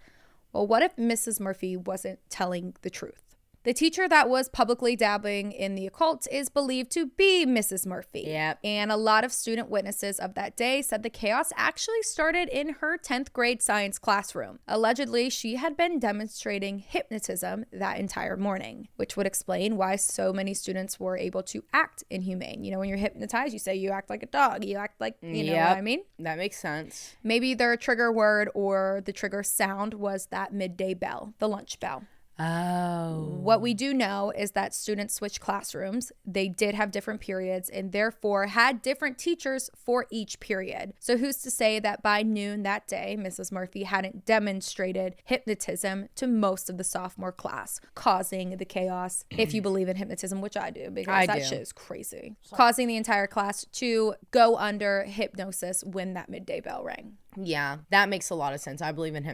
Speaker 2: Well, what if Mrs. Murphy wasn't telling the truth? The teacher that was publicly dabbling in the occult is believed to be Mrs. Murphy.
Speaker 1: Yep.
Speaker 2: And a lot of student witnesses of that day said the chaos actually started in her 10th grade science classroom. Allegedly, she had been demonstrating hypnotism that entire morning, which would explain why so many students were able to act inhumane. You know, when you're hypnotized, you say you act like a dog, you act like, you know what I mean?
Speaker 1: That makes sense.
Speaker 2: Maybe their trigger word or the trigger sound was that midday bell, the lunch bell.
Speaker 1: Oh.
Speaker 2: What we do know is that students switched classrooms. They did have different periods and therefore had different teachers for each period. So who's to say that by noon that day, Mrs. Murphy hadn't demonstrated hypnotism to most of the sophomore class, causing the chaos, if you believe in hypnotism, which I do, because that shit is crazy. Causing the entire class to go under hypnosis when that midday bell rang.
Speaker 1: Yeah, that makes a lot of sense. I believe in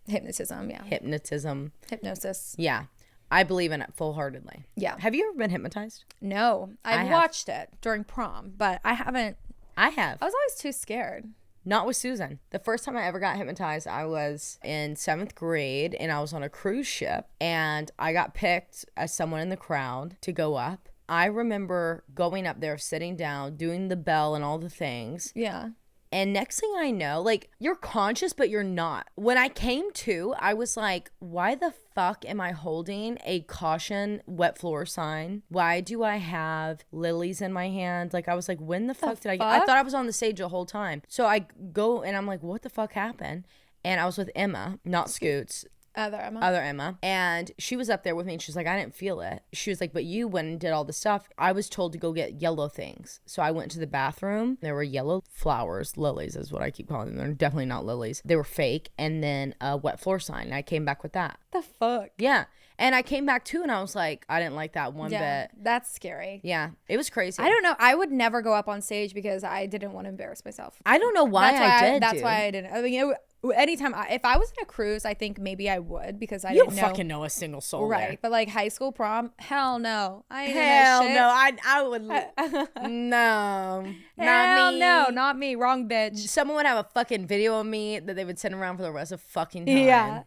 Speaker 2: Hypnotism, yeah. Hypnosis.
Speaker 1: Yeah. I believe in it full-heartedly.
Speaker 2: Yeah.
Speaker 1: Have you ever been hypnotized?
Speaker 2: No. I've watched it during prom, but I haven't.
Speaker 1: I have.
Speaker 2: I was always too scared.
Speaker 1: Not with Susan. The first time I ever got hypnotized, I was in 7th grade and I was on a cruise ship and I got picked as someone in the crowd to go up. I remember going up there, sitting down, doing the bell and all the things.
Speaker 2: Yeah.
Speaker 1: And next thing I know, like, you're conscious, but you're not. When I came to, I was like, why the fuck am I holding a caution wet floor sign? Why do I have lilies in my hand? Like, I was like, when the fuck did I thought I was on the stage the whole time. So I go and I'm like, what the fuck happened? And I was with Emma, not Scoots. Other Emma. And she was up there with me and she's like, I didn't feel it. She was like, but you went and did all the stuff. I was told to go get yellow things. So I went to the bathroom. There were yellow flowers. Lilies is what I keep calling them. They're definitely not lilies. They were fake. And then a wet floor sign. And I came back with that.
Speaker 2: The fuck?
Speaker 1: Yeah. And I came back too and I was like, I didn't like that one bit.
Speaker 2: That's scary.
Speaker 1: Yeah. It was crazy.
Speaker 2: I don't know. I would never go up on stage because I didn't want to embarrass myself.
Speaker 1: I don't know why
Speaker 2: That's why I didn't. I mean, anytime if I was in a cruise, I think maybe I would because I didn't know.
Speaker 1: You don't fucking know a single soul
Speaker 2: right
Speaker 1: there.
Speaker 2: But like high school prom, hell no.
Speaker 1: Hell no. I would no.
Speaker 2: Hell no, not me. Wrong bitch.
Speaker 1: Someone would have a fucking video of me that they would send around for the rest of fucking time.
Speaker 2: Yeah.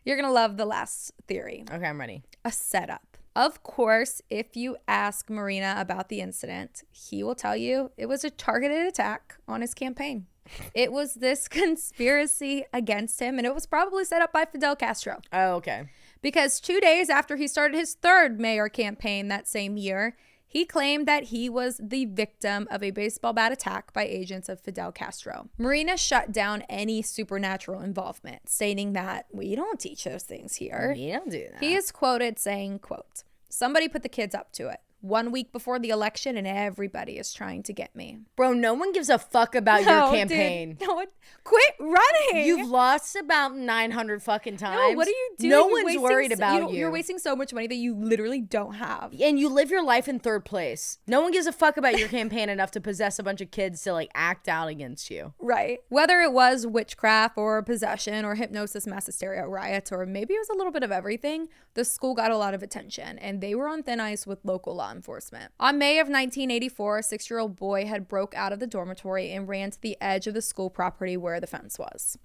Speaker 2: You're gonna love the last theory.
Speaker 1: Okay, I'm ready.
Speaker 2: A setup. Of course, if you ask Marina about the incident, he will tell you it was a targeted attack on his campaign. It was this conspiracy against him, and it was probably set up by Fidel Castro.
Speaker 1: Oh, okay.
Speaker 2: Because 2 days after he started his third mayor campaign that same year, he claimed that he was the victim of a baseball bat attack by agents of Fidel Castro. Marina shut down any supernatural involvement, stating that we don't teach those things here.
Speaker 1: We don't do that.
Speaker 2: He is quoted saying, quote, somebody put the kids up to it. 1 week before the election and everybody is trying to get me.
Speaker 1: Bro, no one gives a fuck about your campaign.
Speaker 2: Dude, no one, quit running.
Speaker 1: You've lost about 900 fucking times.
Speaker 2: No, what are you doing?
Speaker 1: No one's worried about you.
Speaker 2: You're wasting so much money that you literally don't have.
Speaker 1: And you live your life in third place. No one gives a fuck about your campaign enough to possess a bunch of kids to like act out against you.
Speaker 2: Right. Whether it was witchcraft or possession or hypnosis, mass hysteria, riots, or maybe it was a little bit of everything, the school got a lot of attention and they were on thin ice with local law enforcement. On May of 1984, a 6-year-old boy had broke out of the dormitory and ran to the edge of the school property where the fence was.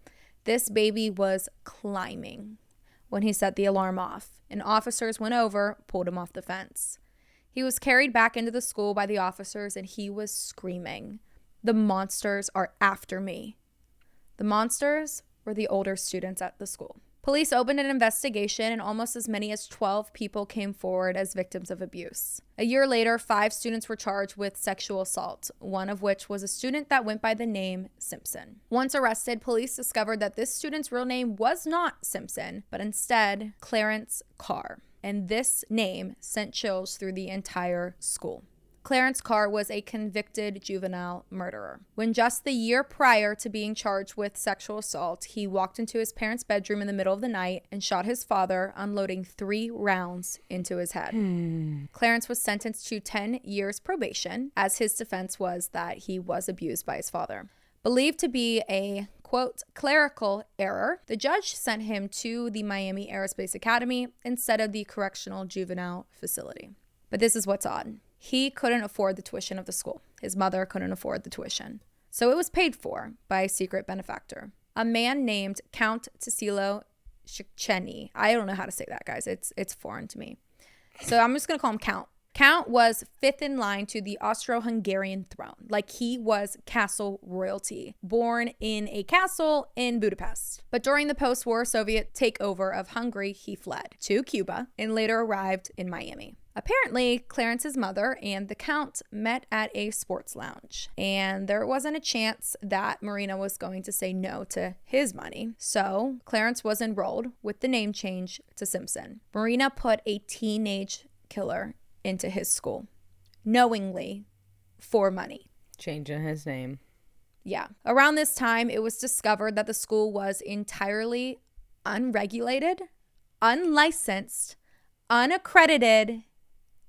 Speaker 2: This baby was climbing when he set the alarm off, and officers went over, pulled him off the fence. He was carried back into the school by the officers and he was screaming, "The monsters are after me." The monsters were the older students at the school. Police opened an investigation and almost as many as 12 people came forward as victims of abuse. A year later, 5 students were charged with sexual assault, one of which was a student that went by the name Simpson. Once arrested, police discovered that this student's real name was not Simpson, but instead Clarence Carr. And this name sent chills through the entire school. Clarence Carr was a convicted juvenile murderer. When just the year prior to being charged with sexual assault, he walked into his parents' bedroom in the middle of the night and shot his father, unloading 3 rounds into his head. Clarence was sentenced to 10 years probation, as his defense was that he was abused by his father. Believed to be a, quote, clerical error, the judge sent him to the Miami Aerospace Academy instead of the correctional juvenile facility. But this is what's odd. He couldn't afford the tuition of the school. His mother couldn't afford the tuition. So it was paid for by a secret benefactor, a man named Count Tassilo Széchenyi. I don't know how to say that, guys. It's foreign to me. So I'm just going to call him Count. Count was fifth in line to the Austro-Hungarian throne. Like, he was castle royalty, born in a castle in Budapest. But during the post-war Soviet takeover of Hungary, he fled to Cuba and later arrived in Miami. Apparently, Clarence's mother and the Count met at a sports lounge, and there wasn't a chance that Marina was going to say no to his money. So Clarence was enrolled with the name change to Simpson. Marina put a teenage killer into his school, knowingly, for money.
Speaker 1: Changing his name.
Speaker 2: Yeah. Around this time, it was discovered that the school was entirely unregulated, unlicensed, unaccredited,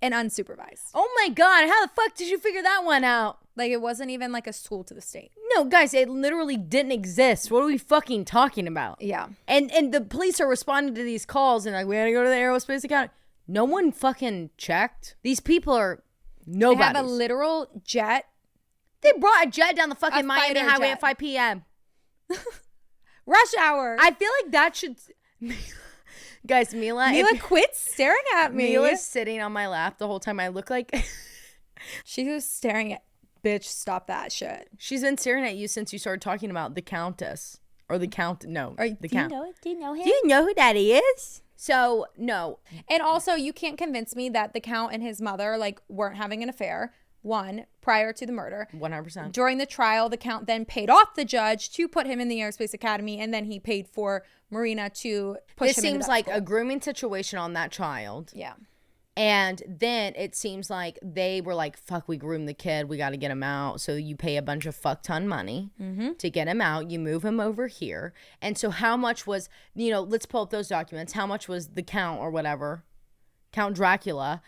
Speaker 2: and unsupervised.
Speaker 1: Oh my God, how the fuck did you figure that one out?
Speaker 2: Like, it wasn't even like a school to the state.
Speaker 1: No, guys, it literally didn't exist. What are we fucking talking about?
Speaker 2: Yeah.
Speaker 1: And the police are responding to these calls and like, we gotta go to the Aerospace Academy. No one fucking checked. These people are nobody.
Speaker 2: They have a literal jet.
Speaker 1: They brought a jet down the fucking Miami highway
Speaker 2: jet.
Speaker 1: at 5 p.m.
Speaker 2: Rush hour.
Speaker 1: I feel like that should... Guys, Mila
Speaker 2: quit staring at me.
Speaker 1: Mila's sitting on my lap the whole time. I look like...
Speaker 2: She was staring at... Bitch, stop that shit.
Speaker 1: She's been staring at you since you started talking about the Countess. Or the Count... No, the Count.
Speaker 2: Do you know him?
Speaker 1: Do you know who that is? So, no.
Speaker 2: And also, you can't convince me that the Count and his mother, like, weren't having an affair. One, prior to the murder.
Speaker 1: 100%.
Speaker 2: During the trial, the Count then paid off the judge to put him in the Aerospace Academy, and then he paid for Marina to push him into
Speaker 1: This seems like
Speaker 2: school.
Speaker 1: a grooming situation on that child.
Speaker 2: Yeah.
Speaker 1: And then it seems like they were like, fuck, we groomed the kid. We got to get him out. So you pay a bunch of fuck ton money to get him out. You move him over here. And so how much was, let's pull up those documents. How much was the Count or whatever, Count Dracula,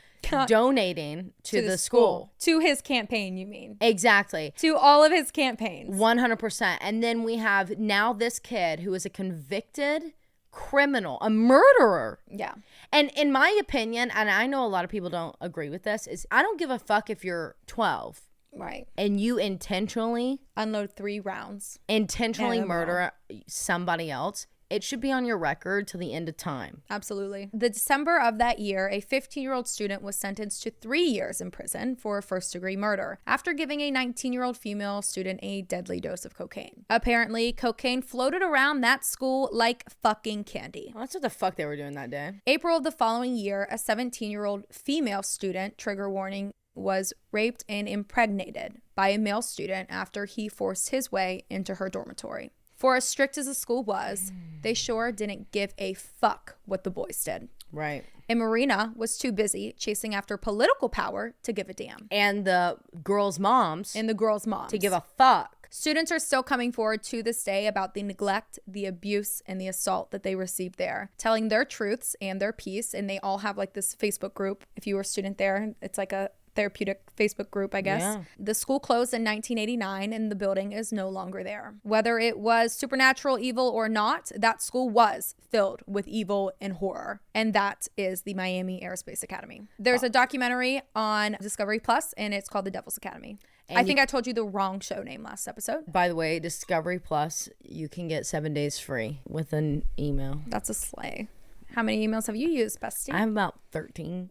Speaker 1: donating to the school?
Speaker 2: To his campaign, you mean?
Speaker 1: Exactly.
Speaker 2: To all of his campaigns.
Speaker 1: 100%. And then we have now this kid who is a convicted criminal, a murderer.
Speaker 2: Yeah.
Speaker 1: And in my opinion, and I know a lot of people don't agree with this, is I don't give a fuck if you're 12.
Speaker 2: Right.
Speaker 1: And you intentionally
Speaker 2: unload 3 rounds.
Speaker 1: Intentionally murder somebody else. It should be on your record till the end of time.
Speaker 2: Absolutely. The December of that year, a 15-year-old student was sentenced to 3 years in prison for first-degree murder after giving a 19-year-old female student a deadly dose of cocaine. Apparently, cocaine floated around that school like fucking candy.
Speaker 1: Well, that's what the fuck they were doing that day.
Speaker 2: April of the following year, a 17-year-old female student, trigger warning, was raped and impregnated by a male student after he forced his way into her dormitory. For as strict as the school was, they sure didn't give a fuck what the boys did.
Speaker 1: Right.
Speaker 2: And Marina was too busy chasing after political power to give a damn.
Speaker 1: And the girls' moms.
Speaker 2: To
Speaker 1: give a fuck.
Speaker 2: Students are still coming forward to this day about the neglect, the abuse, and the assault that they received there, telling their truths and their piece. And they all have like this Facebook group. If you were a student there, it's like a therapeutic Facebook group, I guess. Yeah. The school closed in 1989 and the building is no longer there. Whether it was supernatural evil or not, that school was filled with evil and horror. And that is the Miami Aerospace Academy. There's a documentary on Discovery Plus and it's called The Devil's Academy. And I think I told you the wrong show name last episode.
Speaker 1: By the way, Discovery Plus, you can get 7 days free with an email.
Speaker 2: That's a slay. How many emails have you used, bestie?
Speaker 1: I have about 13.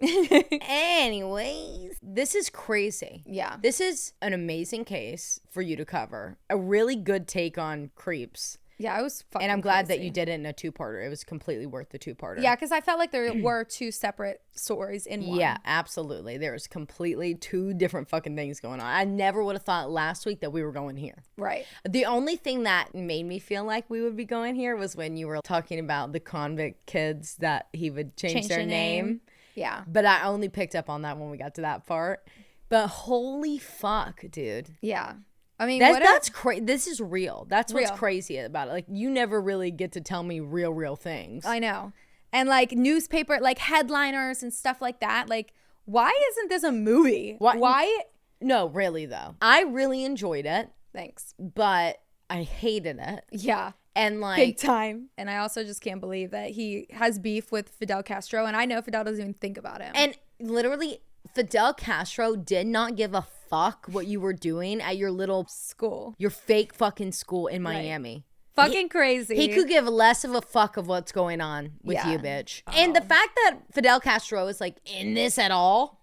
Speaker 1: Anyways, this is crazy.
Speaker 2: Yeah.
Speaker 1: This is an amazing case for you to cover. A really good take on creeps.
Speaker 2: Yeah, I was fucking
Speaker 1: And I'm glad
Speaker 2: crazy.
Speaker 1: that you did it in a 2-parter. It was completely worth the 2-parter.
Speaker 2: Yeah, because I felt like there were 2 separate stories in one.
Speaker 1: Yeah, absolutely. There's completely 2 different fucking things going on. I never would have thought last week that we were going here.
Speaker 2: Right.
Speaker 1: The only thing that made me feel like we would be going here was when you were talking about the convict kids that he would change their name.
Speaker 2: Yeah.
Speaker 1: But I only picked up on that when we got to that part. But holy fuck, dude.
Speaker 2: Yeah. I mean,
Speaker 1: that's crazy. This is real. That's what's
Speaker 2: real.
Speaker 1: crazy about it. Like, you never really get to tell me real things.
Speaker 2: I know. And like newspaper, like headliners and stuff like that. Like, why isn't this a movie? Why?
Speaker 1: No, really though. I really enjoyed it.
Speaker 2: Thanks.
Speaker 1: But I hated it.
Speaker 2: Yeah.
Speaker 1: And like
Speaker 2: big time. And I also just can't believe that he has beef with Fidel Castro. And I know Fidel doesn't even think about him.
Speaker 1: And literally, Fidel Castro did not give a fuck what you were doing at your little
Speaker 2: school,
Speaker 1: your fake fucking school in Miami.
Speaker 2: Fucking crazy.
Speaker 1: He could give less of a fuck of what's going on with you, bitch. And the fact that Fidel Castro is like in this at all.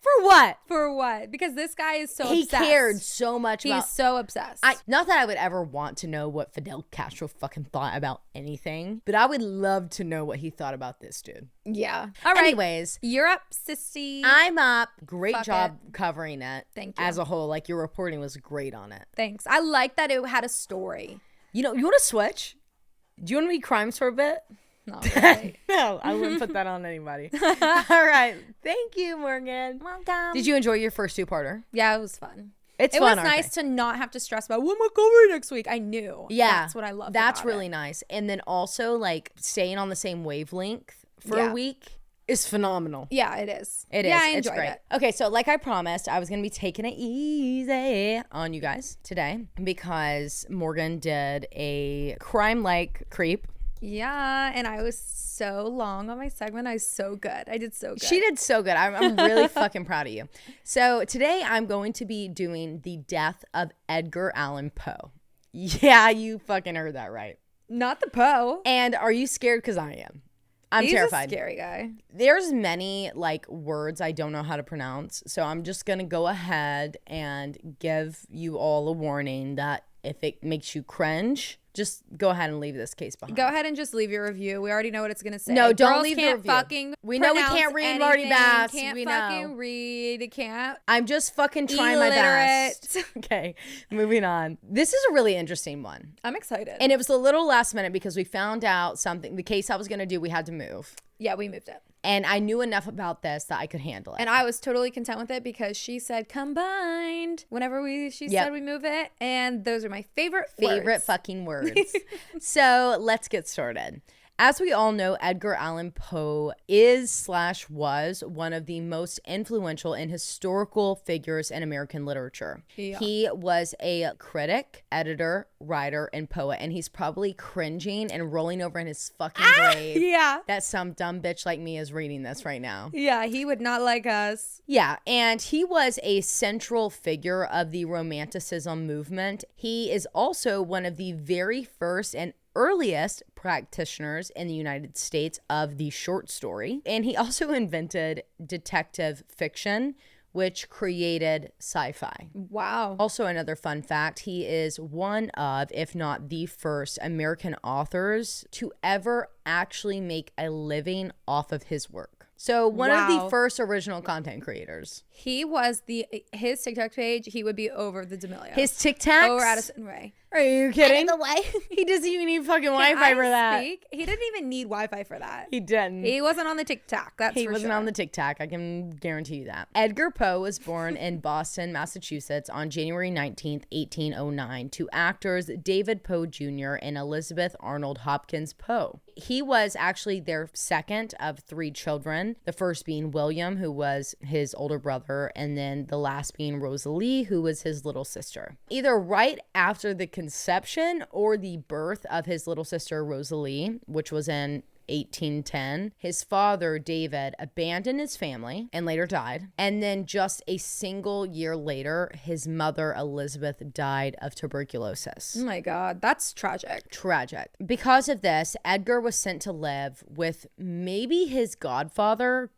Speaker 1: For what?
Speaker 2: For what? Because this guy is so
Speaker 1: he
Speaker 2: obsessed.
Speaker 1: He cared so much about...
Speaker 2: He's so obsessed.
Speaker 1: Not that I would ever want to know what Fidel Castro fucking thought about anything, but I would love to know what he thought about this dude.
Speaker 2: Yeah. All right.
Speaker 1: Anyways.
Speaker 2: You're up, sissy.
Speaker 1: I'm up. Great job covering it.
Speaker 2: Thank you.
Speaker 1: As a whole. Like, your reporting was great on it.
Speaker 2: Thanks. I like that it had a story.
Speaker 1: You know, you want to switch? Do you want to be crimes for a bit?
Speaker 2: Not really.
Speaker 1: No, I wouldn't put that on anybody. All right. Thank you, Morgan.
Speaker 2: Welcome.
Speaker 1: Did you enjoy your first two-parter?
Speaker 2: Yeah, it was fun.
Speaker 1: It
Speaker 2: was nice to not have to stress about what am I covering next week. I knew.
Speaker 1: Yeah.
Speaker 2: That's what I love.
Speaker 1: That's really nice. And then also, like, staying on the same wavelength for a week is phenomenal.
Speaker 2: Yeah, it is.
Speaker 1: It is.
Speaker 2: Yeah, I
Speaker 1: it's
Speaker 2: enjoyed
Speaker 1: great.
Speaker 2: it.
Speaker 1: Okay, so like I promised, I was going to be taking it easy on you guys today because Morgan did a crime-like creep.
Speaker 2: Yeah, and I was so long on my segment. I was so good. I did so good.
Speaker 1: She did so good. I'm really fucking proud of you. So today I'm going to be doing the death of Edgar Allan Poe. Yeah, you fucking heard that right.
Speaker 2: Not the Poe.
Speaker 1: And are you scared? Because I am. I'm terrified.
Speaker 2: He's a scary guy.
Speaker 1: There's many like words I don't know how to pronounce. So I'm just going to go ahead and give you all a warning that if it makes you cringe, just go ahead and leave this case behind.
Speaker 2: Go ahead and just leave your review. We already know what it's going to say.
Speaker 1: No, don't
Speaker 2: Girls
Speaker 1: leave the
Speaker 2: can't
Speaker 1: review.
Speaker 2: Fucking
Speaker 1: we know we can't read Marty Bass.
Speaker 2: Can't
Speaker 1: we
Speaker 2: fucking
Speaker 1: know.
Speaker 2: read. Can't.
Speaker 1: I'm just fucking trying my best. Okay, moving on. This is a really interesting one.
Speaker 2: I'm excited.
Speaker 1: And it was a little last minute because we found out something. The case I was going to do, we had to move.
Speaker 2: Yeah, we moved it.
Speaker 1: And I knew enough about this that I could handle it.
Speaker 2: And I was totally content with it because she said combined whenever she said we move it. And those are my favorite words.
Speaker 1: Fucking words. So let's get started. As we all know, Edgar Allan Poe was one of the most influential and historical figures in American literature. Yeah. He was a critic, editor, writer, and poet, and he's probably cringing and rolling over in his fucking grave.
Speaker 2: Yeah.
Speaker 1: That some dumb bitch like me is reading this right now.
Speaker 2: Yeah, he would not like us.
Speaker 1: Yeah, and he was a central figure of the Romanticism movement. He is also one of the very first and earliest practitioners in the United States of the short story. And he also invented detective fiction, which created sci-fi.
Speaker 2: Wow.
Speaker 1: Also, another fun fact, he is one of, if not the first, American authors to ever actually make a living off of his work. So one of the first original content creators.
Speaker 2: He was his TikTok page, he would be over the D'Amelio.
Speaker 1: His TikToks?
Speaker 2: Over Addison Rae.
Speaker 1: Are you kidding? He doesn't even need fucking Wi-Fi for that.
Speaker 2: He didn't even need Wi-Fi for that.
Speaker 1: He didn't.
Speaker 2: He wasn't on the TikTok.
Speaker 1: He wasn't on the TikTok. I can guarantee you that. Edgar Poe was born in Boston, Massachusetts on January 19th, 1809 to actors David Poe Jr. and Elizabeth Arnold Hopkins Poe. He was actually their second of three children, the first being William, who was his older brother, and then the last being Rosalie, who was his little sister. Either right after the conception or the birth of his little sister Rosalie, which was in 1810, his father David abandoned his family and later died, and then just a single year later his mother Elizabeth died of tuberculosis.
Speaker 2: Oh my god, that's tragic.
Speaker 1: Because of this, Edgar was sent to live with maybe his godfather, ?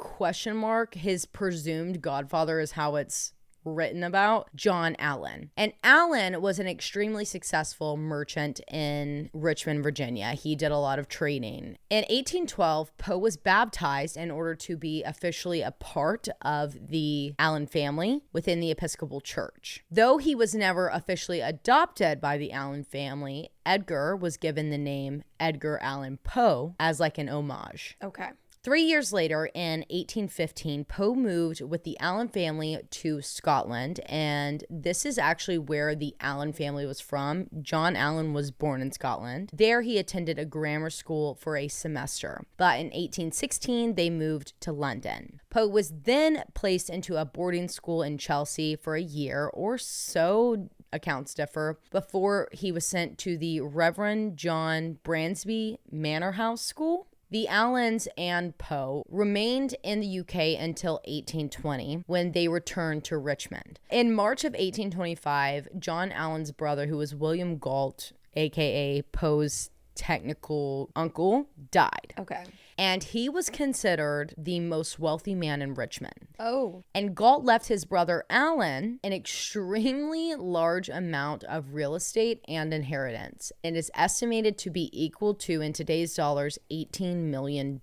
Speaker 1: His presumed godfather is how it's written about, John Allan. And Allan was an extremely successful merchant in Richmond, Virginia. He did a lot of trading. In 1812, Poe was baptized in order to be officially a part of the Allan family within the Episcopal Church. Though he was never officially adopted by the Allan family, Edgar was given the name Edgar Allan Poe as like an homage.
Speaker 2: Okay.
Speaker 1: 3 years later, in 1815, Poe moved with the Allan family to Scotland, and this is actually where the Allan family was from. John Allan was born in Scotland. There, he attended a grammar school for a semester, but in 1816, they moved to London. Poe was then placed into a boarding school in Chelsea for a year or so, accounts differ, before he was sent to the Reverend John Bransby Manor House School. The Allans and Poe remained in the UK until 1820, when they returned to Richmond. In March of 1825, John Allan's brother, who was William Galt, aka Poe's technical uncle, died.
Speaker 2: Okay.
Speaker 1: And he was considered the most wealthy man in Richmond.
Speaker 2: Oh.
Speaker 1: And Galt left his brother Alan an extremely large amount of real estate and inheritance. It is estimated to be equal to, in today's dollars, $18 million.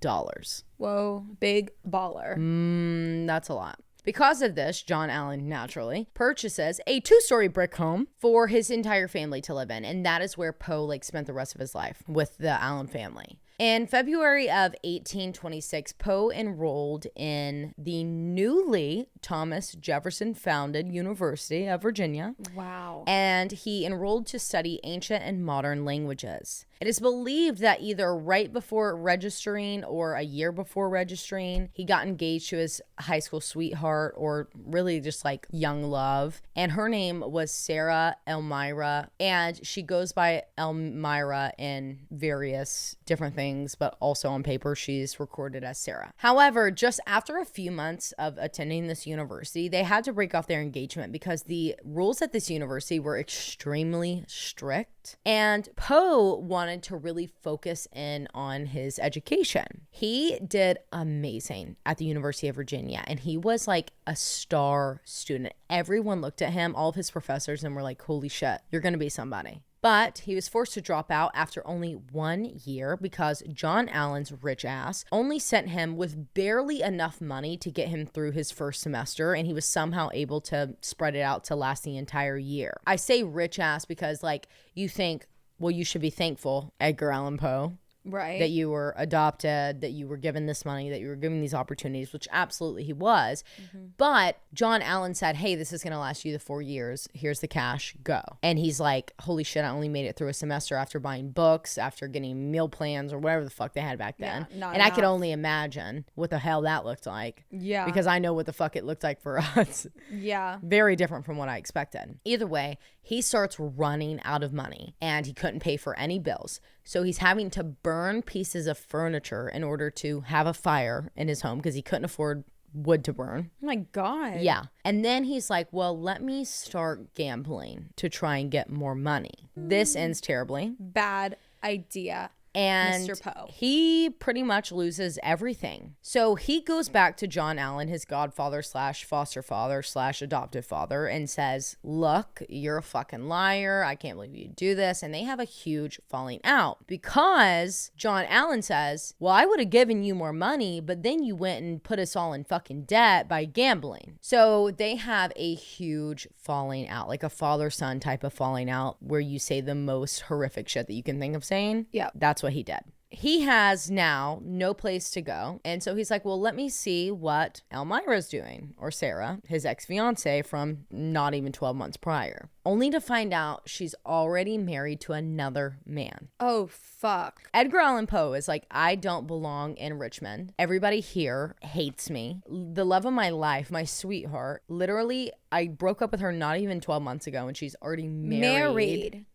Speaker 2: Whoa, big baller.
Speaker 1: That's a lot. Because of this, John Allen naturally purchases a 2-story brick home for his entire family to live in. And that is where Poe spent the rest of his life, with the Allen family. In February of 1826, Poe enrolled in the newly Thomas Jefferson founded University of Virginia.
Speaker 2: Wow.
Speaker 1: And he enrolled to study ancient and modern languages. It is believed that either right before registering or a year before registering, he got engaged to his high school sweetheart, or really just like young love. And her name was Sarah Elmira. And she goes by Elmira in various different things, but also on paper, she's recorded as Sarah. However, just after a few months of attending this university, they had to break off their engagement because the rules at this university were extremely strict. And Poe wanted to really focus in on his education. He did amazing at the University of Virginia, and he was like a star student. Everyone looked at him, all of his professors, and were like, holy shit, you're going to be somebody. But he was forced to drop out after only 1 year because John Allen's rich ass only sent him with barely enough money to get him through his first semester, and he was somehow able to spread it out to last the entire year. I say rich ass because, like, you think, well, you should be thankful, Edgar Allan Poe.
Speaker 2: Right.
Speaker 1: That you were adopted, that you were given this money, that you were given these opportunities, which absolutely he was. Mm-hmm. But John Allen said, hey, this is going to last you the 4 years. Here's the cash. Go. And he's like, holy shit, I only made it through a semester after buying books, after getting meal plans or whatever the fuck they had back then.
Speaker 2: Yeah, not
Speaker 1: and
Speaker 2: enough.
Speaker 1: I could only imagine what the hell that looked like.
Speaker 2: Yeah.
Speaker 1: Because I know what the fuck it looked like for us.
Speaker 2: Yeah.
Speaker 1: Very different from what I expected. Either way, he starts running out of money and he couldn't pay for any bills. So he's having to burn pieces of furniture in order to have a fire in his home because he couldn't afford wood to burn.
Speaker 2: Oh my God.
Speaker 1: Yeah. And then he's like, well, let me start gambling to try and get more money. This ends terribly.
Speaker 2: Bad idea.
Speaker 1: And
Speaker 2: Mr. Poe.
Speaker 1: He pretty much loses everything. So he goes back to John Allen, his godfather slash foster father slash adoptive father, and says, look, you're a fucking liar. I can't believe you do this. And they have a huge falling out because John Allen says, well, I would have given you more money, but then you went and put us all in fucking debt by gambling. So they have a huge falling out, like a father-son type of falling out where you say the most horrific shit that you can think of saying.
Speaker 2: Yeah.
Speaker 1: That's what he did. He has now no place to go. And so he's like, well, let me see what Elmira's doing, or Sarah, his ex-fiance from not even 12 months prior. Only to find out she's already married to another man.
Speaker 2: Oh, fuck.
Speaker 1: Edgar Allan Poe is like, I don't belong in Richmond. Everybody here hates me. The love of my life, my sweetheart, literally, I broke up with her not even 12 months ago, and she's already married.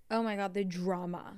Speaker 2: Oh my God, the drama.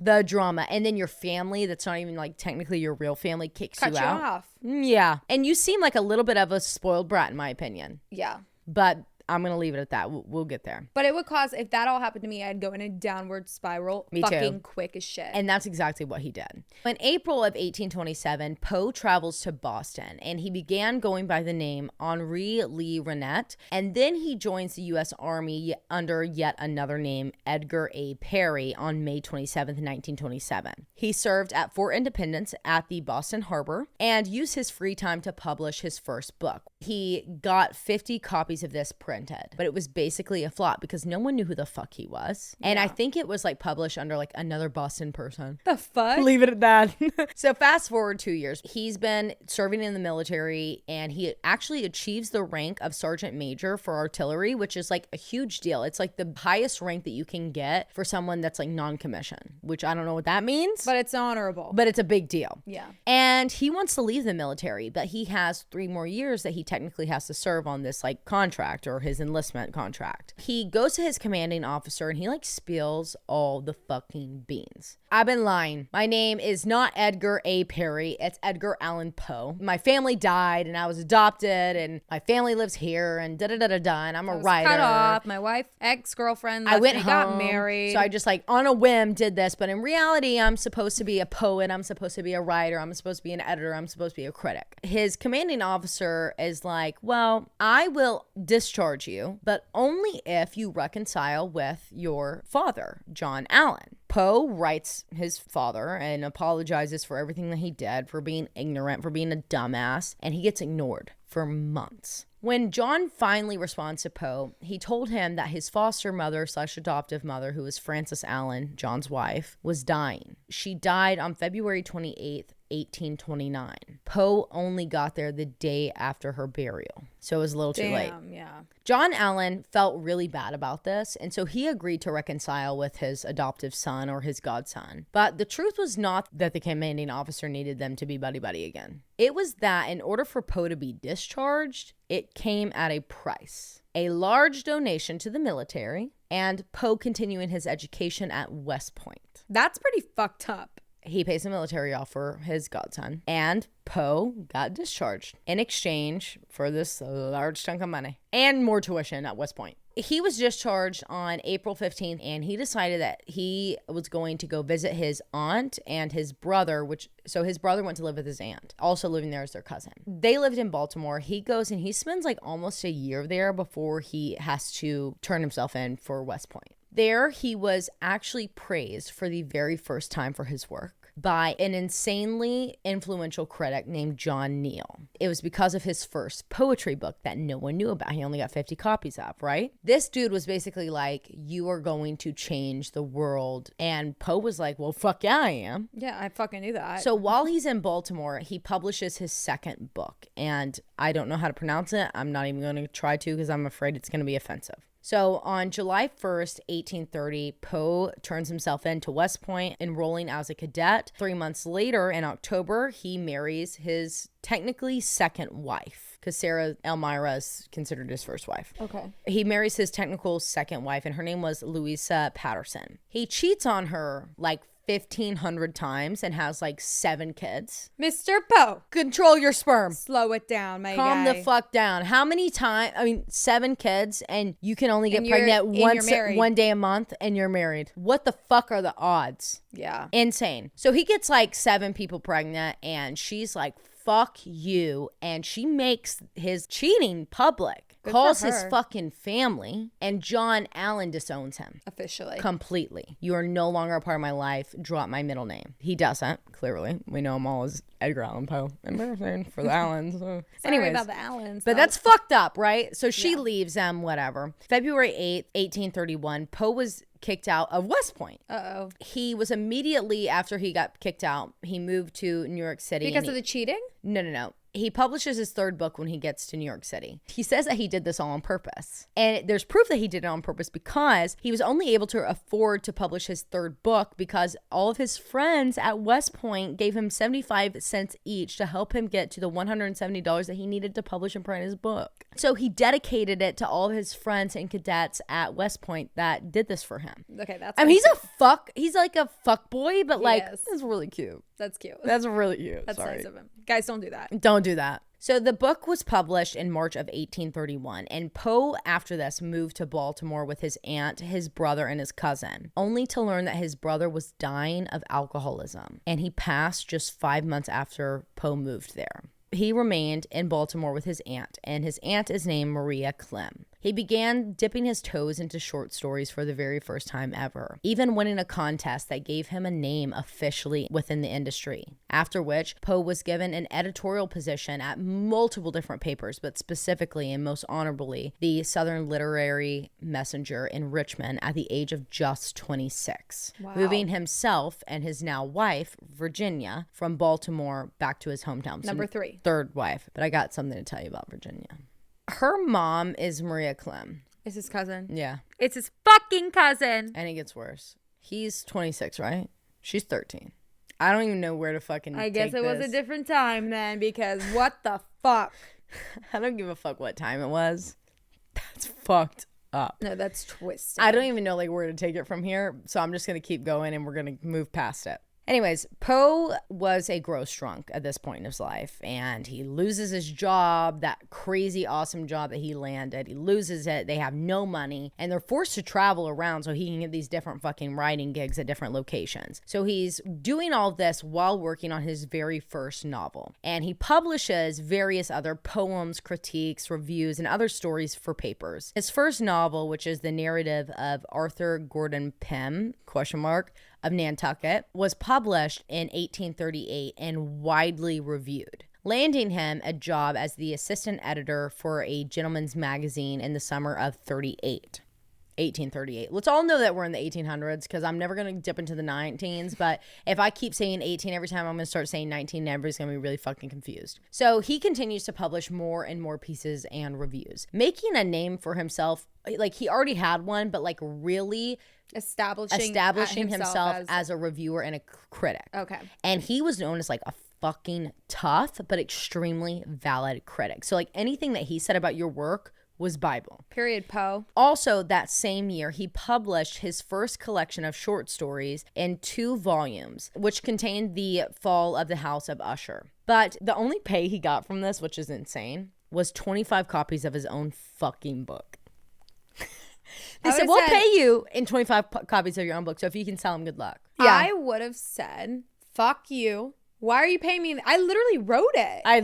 Speaker 1: And then your family, that's not even like technically your real family, kicks
Speaker 2: Cut
Speaker 1: you
Speaker 2: you
Speaker 1: out.
Speaker 2: off.
Speaker 1: Yeah. And you seem like a little bit of a spoiled brat, in my opinion.
Speaker 2: Yeah.
Speaker 1: But I'm going to leave it at that. We'll get there.
Speaker 2: But it would cause, if that all happened to me, I'd go in a downward spiral.
Speaker 1: Me
Speaker 2: fucking
Speaker 1: too.
Speaker 2: Quick as shit.
Speaker 1: And that's exactly what he did. In April of 1827, Poe travels to Boston, and he began going by the name Henri Lee Renette. And then he joins the U.S. Army under yet another name, Edgar A. Perry, on May 27th, 1927. He served at Fort Independence at the Boston Harbor and used his free time to publish his first book. He got 50 copies of this printed, but it was basically a flop because no one knew who the fuck he was. And I think it was like published under like another Boston person.
Speaker 2: The fuck?
Speaker 1: Leave it at that. So fast forward 2 years. He's been serving in the military, and he actually achieves the rank of sergeant major for artillery, which is like a huge deal. It's like the highest rank that you can get for someone that's like non-commissioned, which I don't know what that means.
Speaker 2: But it's honorable.
Speaker 1: But it's a big deal.
Speaker 2: Yeah.
Speaker 1: And he wants to leave the military, but he has 3 more years that he technically has to serve on this like contract or his enlistment contract. He goes to his commanding officer and he like spills all the fucking beans. I've been lying. My name is not Edgar A. Perry. It's Edgar Allan Poe. My family died and I was adopted and my family lives here and da-da-da-da-da, and I'm a writer.
Speaker 2: Cut off. My wife, ex-girlfriend,
Speaker 1: I went
Speaker 2: me,
Speaker 1: home,
Speaker 2: got married.
Speaker 1: So I just like on a whim did this, but in reality, I'm supposed to be a poet. I'm supposed to be a writer. I'm supposed to be an editor. I'm supposed to be a critic. His commanding officer is like, well, I will discharge you, but only if you reconcile with your father, John Allan. Poe writes his father and apologizes for everything that he did, for being ignorant, for being a dumbass, and he gets ignored for months. When John finally responds to Poe, he told him that his foster mother / adoptive mother, who was Frances Allan, John's wife, was dying. She died on February 28th, 1829. Poe only got there the day after her burial, so it was a little too late.
Speaker 2: Yeah.
Speaker 1: John Allan felt really bad about this, and so he agreed to reconcile with his adoptive son or his godson. But the truth was not that the commanding officer needed them to be buddy-buddy again. It was that in order for Poe to be discharged, it came at a price. A large donation to the military, and Poe continuing his education at West Point.
Speaker 2: That's pretty fucked up.
Speaker 1: He pays the military off for his godson, and Poe got discharged in exchange for this large chunk of money and more tuition at West Point. He was discharged on April 15th, and he decided that he was going to go visit his aunt and his brother, so his brother went to live with his aunt, also living there as their cousin. They lived in Baltimore. He goes and he spends like almost a year there before he has to turn himself in for West Point. There, he was actually praised for the very first time for his work by an insanely influential critic named John Neal. It was because of his first poetry book that no one knew about. He only got 50 copies of, right? This dude was basically like, you are going to change the world. And Poe was like, well, fuck yeah, I am.
Speaker 2: Yeah, I fucking knew that.
Speaker 1: So while he's in Baltimore, he publishes his second book. And I don't know how to pronounce it. I'm not even going to try to because I'm afraid it's going to be offensive. So on July 1st, 1830, Poe turns himself in to West Point, enrolling as a cadet. 3 months later, in October, he marries his technically second wife, because Sarah Elmira is considered his first wife.
Speaker 2: Okay.
Speaker 1: He marries his technical second wife, and her name was Louisa Patterson. He cheats on her like 1,500 times and has like 7 kids.
Speaker 2: Mr. Poe,
Speaker 1: control your sperm.
Speaker 2: Slow it down, my guy.
Speaker 1: Calm the fuck down. How many times? I mean, 7 kids, and you can only get pregnant one day a month, and you're married. What the fuck are the odds?
Speaker 2: Yeah.
Speaker 1: Insane. So he gets like 7 people pregnant, and she's like, fuck you. And she makes his cheating public.
Speaker 2: Good
Speaker 1: calls
Speaker 2: for
Speaker 1: his
Speaker 2: her.
Speaker 1: fucking family, and John Allan disowns him.
Speaker 2: Officially.
Speaker 1: Completely. You are no longer a part of my life. Drop my middle name. He doesn't, clearly. We know him all as Edgar Allan Poe. Embarrassing for the Allans.
Speaker 2: Sorry
Speaker 1: Anyways,
Speaker 2: about the Allans.
Speaker 1: but that's fucked up, right? So she leaves them, whatever. February 8th, 1831, Poe was kicked out of West Point.
Speaker 2: Uh-oh.
Speaker 1: He was immediately after he got kicked out, he moved to New York City.
Speaker 2: Because of the cheating?
Speaker 1: No. He publishes his 3rd book when he gets to New York City. He says that he did this all on purpose. And there's proof that he did it on purpose because he was only able to afford to publish his 3rd book because all of his friends at West Point gave him 75 cents each to help him get to the $170 that he needed to publish and print his book. So he dedicated it to all of his friends and cadets at West Point that did this for him.
Speaker 2: Okay, that's
Speaker 1: I mean, he's like a fuck boy, but like, that's really cute.
Speaker 2: That's cute.
Speaker 1: That's really cute.
Speaker 2: That's
Speaker 1: Sorry.
Speaker 2: nice of him. Guys, don't do that.
Speaker 1: Don't do that. So the book was published in March of 1831, and Poe, after this, moved to Baltimore with his aunt, his brother, and his cousin, only to learn that his brother was dying of alcoholism, and he passed just 5 months after Poe moved there. He remained in Baltimore with his aunt, and his aunt is named Maria Clem. He began dipping his toes into short stories for the very first time ever, even winning a contest that gave him a name officially within the industry. After which, Poe was given an editorial position at multiple different papers, but specifically and most honorably, the Southern Literary Messenger in Richmond at the age of just 26.
Speaker 2: Wow.
Speaker 1: Moving himself and his now wife, Virginia, from Baltimore back to his hometown.
Speaker 2: Number 3.
Speaker 1: 3rd wife. But I got something to tell you about Virginia. Her mom is Maria Clem.
Speaker 2: It's his cousin.
Speaker 1: Yeah.
Speaker 2: It's his fucking cousin.
Speaker 1: And it gets worse. He's 26, right? She's 13. I don't even know where to fucking
Speaker 2: I guess
Speaker 1: take
Speaker 2: it was
Speaker 1: this.
Speaker 2: a different time then, because what the fuck?
Speaker 1: I don't give a fuck what time it was. That's fucked up.
Speaker 2: No, that's twisted.
Speaker 1: I don't even know like where to take it from here. So I'm just going to keep going and we're going to move past it. Anyways, Poe was a gross drunk at this point in his life, and he loses his job, that crazy awesome job that he landed. He loses it. They have no money, and they're forced to travel around so he can get these different fucking writing gigs at different locations. So he's doing all this while working on his very first novel, and he publishes various other poems, critiques, reviews, and other stories for papers. His first novel, which is the narrative of Arthur Gordon Pym, of Nantucket, was published in 1838 and widely reviewed, landing him a job as the assistant editor for a gentleman's magazine in the summer of 1838. Let's all know that we're in the 1800s because I'm never going to dip into the 19s, but if I keep saying 18 every time, I'm going to start saying 19 and everybody's going to be really fucking confused. So he continues to publish more and more pieces and reviews, making a name for himself. Like he already had one, but like really establishing himself as a reviewer and a critic.
Speaker 2: Okay.
Speaker 1: And he was known as like a fucking tough but extremely valid critic. So like anything that he said about your work was Bible.
Speaker 2: Period, Poe.
Speaker 1: Also, that same year, he published his first collection of short stories in 2 volumes, which contained the Fall of the House of Usher. But the only pay he got from this, which is insane, was 25 copies of his own fucking book. They said, we'll pay you in 25 copies of your own book. So if you can sell them, good luck.
Speaker 2: Yeah. I would have said, fuck you. Why are you paying me? I literally wrote it.
Speaker 1: I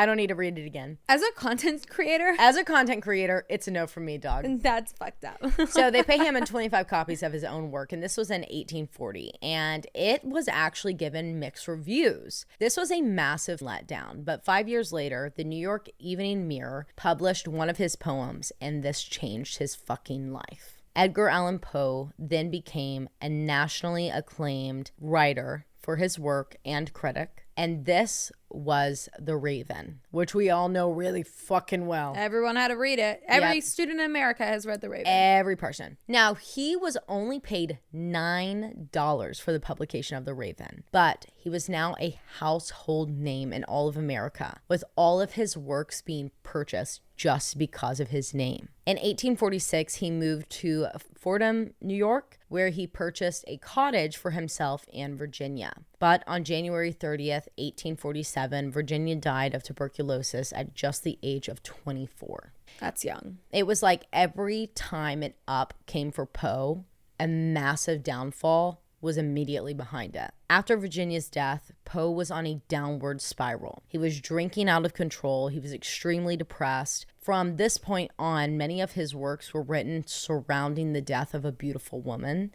Speaker 1: don't need to read it again.
Speaker 2: As a content creator?
Speaker 1: As a content creator, it's a no from me, dog.
Speaker 2: That's fucked up.
Speaker 1: So they pay him in 25 copies of his own work, and this was in 1840, and it was actually given mixed reviews. This was a massive letdown, but 5 years later, the New York Evening Mirror published one of his poems, and this changed his fucking life. Edgar Allan Poe then became a nationally acclaimed writer for his work and critic, and this was The Raven, which we all know really fucking well.
Speaker 2: Everyone had to read it. Every student in America has read The Raven.
Speaker 1: Every person. Now, he was only paid $9 for the publication of The Raven, but he was now a household name in all of America, with all of his works being purchased just because of his name. In 1846, he moved to Fordham, New York, where he purchased a cottage for himself and Virginia. But on January 30th, 1847, Virginia died of tuberculosis at just the age of 24.
Speaker 2: That's young.
Speaker 1: It was like every time an up came for Poe, a massive downfall was immediately behind it. After Virginia's death, Poe was on a downward spiral. He was drinking out of control. He was extremely depressed. From this point on, many of his works were written surrounding the death of a beautiful woman,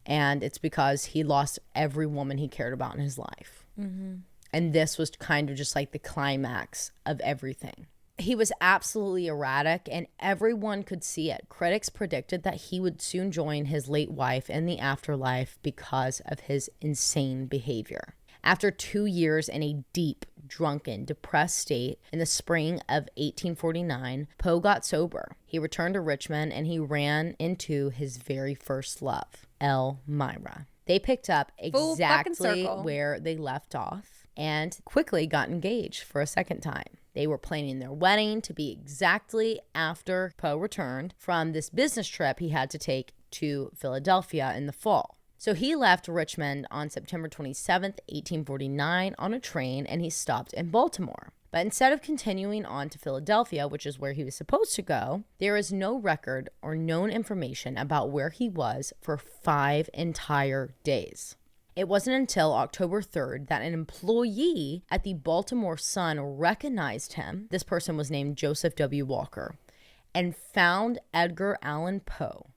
Speaker 1: and it's because he lost every woman he cared about in his life. Mm-hmm. And this was kind of just like the climax of everything. He was absolutely erratic, and everyone could see it. Critics predicted that he would soon join his late wife in the afterlife because of his insane behavior. After 2 years in a deep, drunken, depressed state, in the spring of 1849, Poe got sober. He returned to Richmond, and he ran into his very first love, Elmira. They picked up exactly where they left off and quickly got engaged for a second time. They were planning their wedding to be exactly after Poe returned from this business trip he had to take to Philadelphia in the fall. So he left Richmond on September 27th, 1849 on a train, and he stopped in Baltimore. But instead of continuing on to Philadelphia, which is where he was supposed to go, there is no record or known information about where he was for 5 entire days. It wasn't until October 3rd that an employee at the Baltimore Sun recognized him. This person was named Joseph W. Walker, and found Edgar Allan Poe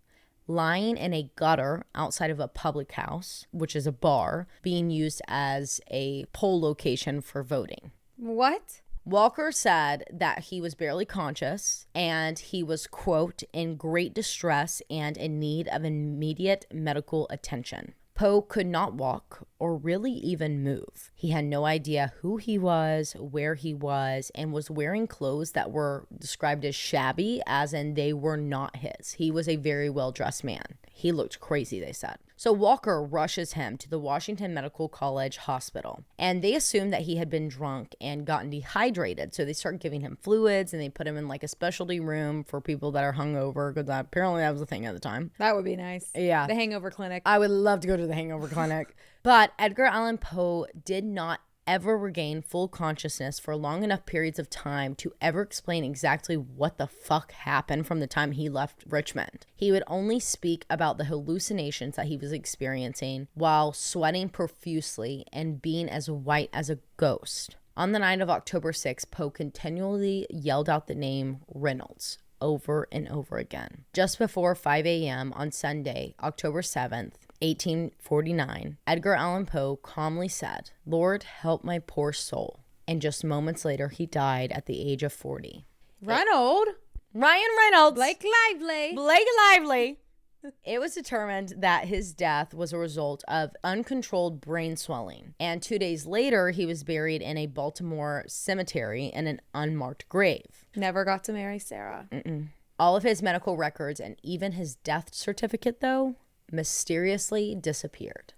Speaker 1: lying in a gutter outside of a public house, which is a bar, being used as a poll location for voting.
Speaker 2: What?
Speaker 1: Walker said that he was barely conscious and he was, quote, in great distress and in need of immediate medical attention. Poe could not walk or really even move. He had no idea who he was, where he was, and was wearing clothes that were described as shabby, as in they were not his. He was a very well-dressed man. He looked crazy, they said. So Walker rushes him to the Washington Medical College Hospital, and they assume that he had been drunk and gotten dehydrated. So they start giving him fluids, and they put him in like a specialty room for people that are hungover, because apparently that was a thing at the time.
Speaker 2: That would be nice.
Speaker 1: Yeah.
Speaker 2: The hangover clinic.
Speaker 1: I would love to go to the hangover clinic. But Edgar Allan Poe did not ever regain full consciousness for long enough periods of time to ever explain exactly what the fuck happened from the time he left Richmond. He would only speak about the hallucinations that he was experiencing while sweating profusely and being as white as a ghost. On the night of October 6th, Poe continually yelled out the name Reynolds over and over again. Just before 5 a.m. on Sunday, October 7th, 1849, Edgar Allan Poe calmly said, "Lord, help my poor soul." And just moments later, he died at the age of 40.
Speaker 2: Ryan
Speaker 1: Reynolds.
Speaker 2: Blake Lively.
Speaker 1: Blake Lively. It was determined that his death was a result of uncontrolled brain swelling. And 2 days later, he was buried in a Baltimore cemetery in an unmarked grave.
Speaker 2: Never got to marry Sarah.
Speaker 1: All of his medical records and even his death certificate, though, mysteriously disappeared.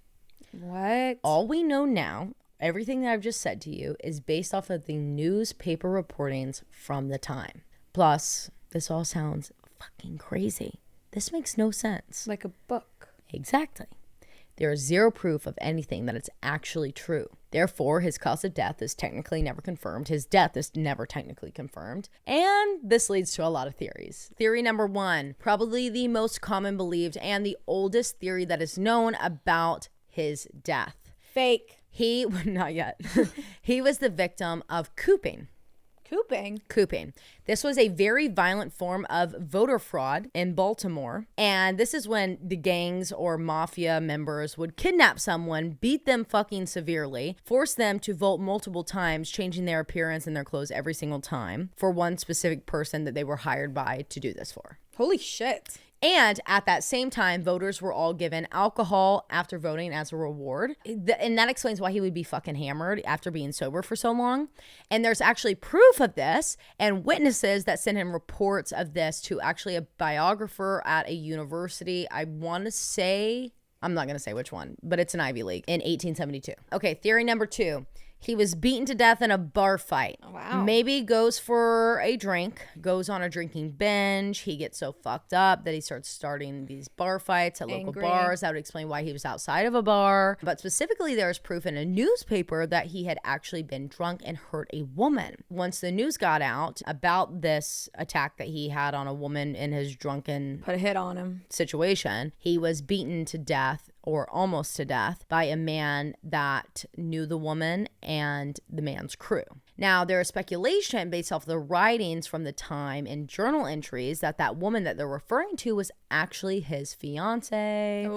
Speaker 2: What?
Speaker 1: All we know now, everything that I've just said to you, is based off of the newspaper reportings from the time. Plus, this all sounds fucking crazy. This makes no sense.
Speaker 2: Like a book.
Speaker 1: Exactly. There is zero proof of anything that it's actually true. Therefore, his cause of death is technically never confirmed. His death is never technically confirmed. And this leads to a lot of theories. Theory number 1, probably the most common believed and the oldest theory that is known about his death.
Speaker 2: Fake.
Speaker 1: Not yet. He was the victim of cooping. Cooping. This was a very violent form of voter fraud in Baltimore. And this is when the gangs or mafia members would kidnap someone, beat them fucking severely, force them to vote multiple times, changing their appearance and their clothes every single time for one specific person that they were hired by to do this for.
Speaker 2: Holy shit.
Speaker 1: And at that same time, voters were all given alcohol after voting as a reward. And that explains why he would be fucking hammered after being sober for so long. And there's actually proof of this and witnesses that sent him reports of this to actually a biographer at a university. I want to say, I'm not going to say which one, but it's an Ivy League in 1872. Okay, theory number 2. He was beaten to death in a bar fight.
Speaker 2: Wow.
Speaker 1: Maybe goes for a drink, goes on a drinking binge. He gets so fucked up that he starts starting these bar fights at local bars. That would explain why he was outside of a bar. But specifically, there's proof in a newspaper that he had actually been drunk and hurt a woman. Once the news got out about this attack that he had on a woman in his drunken
Speaker 2: Put a hit on him
Speaker 1: situation, he was beaten to death or almost to death by a man that knew the woman and the man's crew. Now, there is speculation based off the writings from the time and journal entries that that woman that they're referring to was actually his fiance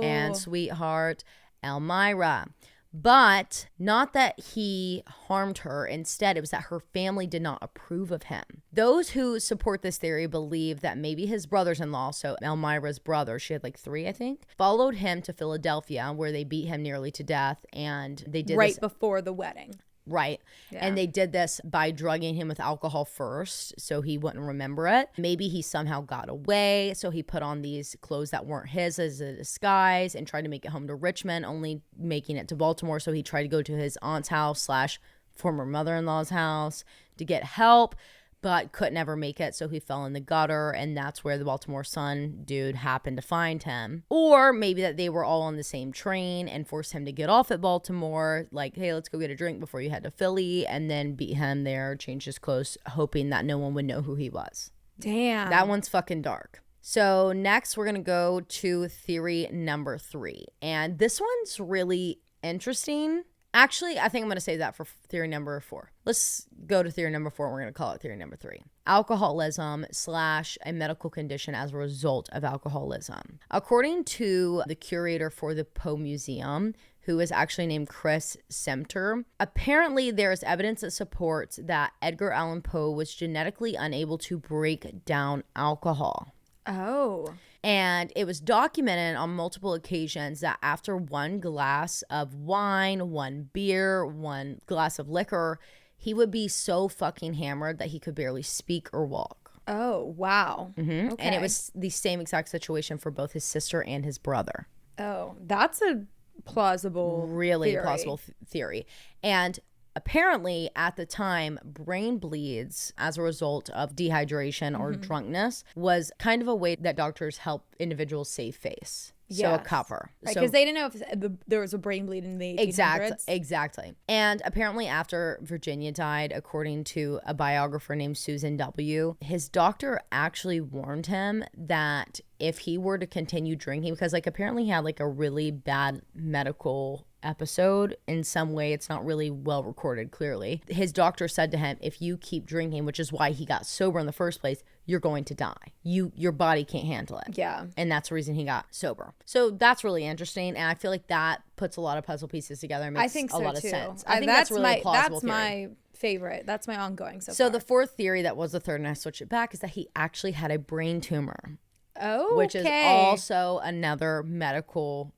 Speaker 1: and sweetheart, Elmira. But not that he harmed her. Instead, it was that her family did not approve of him. Those who support this theory believe that maybe his brothers-in-law, so Elmira's brother, she had like 3, I think, followed him to Philadelphia where they beat him nearly to death. And they did
Speaker 2: right
Speaker 1: this
Speaker 2: before the wedding.
Speaker 1: Right. Yeah. And they did this by drugging him with alcohol first so he wouldn't remember it. Maybe he somehow got away, so he put on these clothes that weren't his as a disguise and tried to make it home to Richmond, only making it to Baltimore. So he tried to go to his aunt's house / former mother-in-law's house to get help, but couldn't ever make it, so he fell in the gutter, and that's where the Baltimore Sun dude happened to find him. Or maybe that they were all on the same train and forced him to get off at Baltimore, like, hey, let's go get a drink before you head to Philly, and then beat him there, change his clothes, hoping that no one would know who he was.
Speaker 2: Damn.
Speaker 1: That one's fucking dark. So next, we're going to go to theory number 3, and this one's really interesting. Actually, I think I'm going to save that for theory number 4. Let's go to theory number 4. We're going to call it theory number 3. Alcoholism / a medical condition as a result of alcoholism. According to the curator for the Poe Museum, who is actually named Chris Semter, apparently there is evidence that supports that Edgar Allan Poe was genetically unable to break down alcohol.
Speaker 2: Oh.
Speaker 1: And it was documented on multiple occasions that after one glass of wine, one beer, one glass of liquor, he would be so fucking hammered that he could barely speak or walk.
Speaker 2: Oh, wow.
Speaker 1: Mm-hmm.
Speaker 2: Okay.
Speaker 1: And it was the same exact situation for both his sister and his brother.
Speaker 2: Oh, that's a plausible
Speaker 1: really
Speaker 2: theory.
Speaker 1: plausible theory. And apparently at the time, brain bleeds as a result of dehydration or drunkenness was kind of a way that doctors help individuals save face. So a cover.
Speaker 2: Right,
Speaker 1: so
Speaker 2: because they didn't know if there was a brain bleed in the 1800s.
Speaker 1: Exactly. And apparently after Virginia died, according to a biographer named Susan W., his doctor actually warned him that if he were to continue drinking, because like apparently he had like a really bad medical episode in some way. It's not really well recorded, clearly. His doctor said to him, if you keep drinking, which is why he got sober in the first place, you're going to die. Your body can't handle it.
Speaker 2: Yeah.
Speaker 1: And that's the reason he got sober. So that's really interesting. And I feel like that puts a lot of puzzle pieces together and makes a lot of sense. I think that's really a plausible theory.
Speaker 2: My favorite. That's my ongoing so
Speaker 1: far.
Speaker 2: The
Speaker 1: fourth theory that was the third, and I switched it back, is that he actually had a brain tumor.
Speaker 2: Oh,
Speaker 1: which is also another medical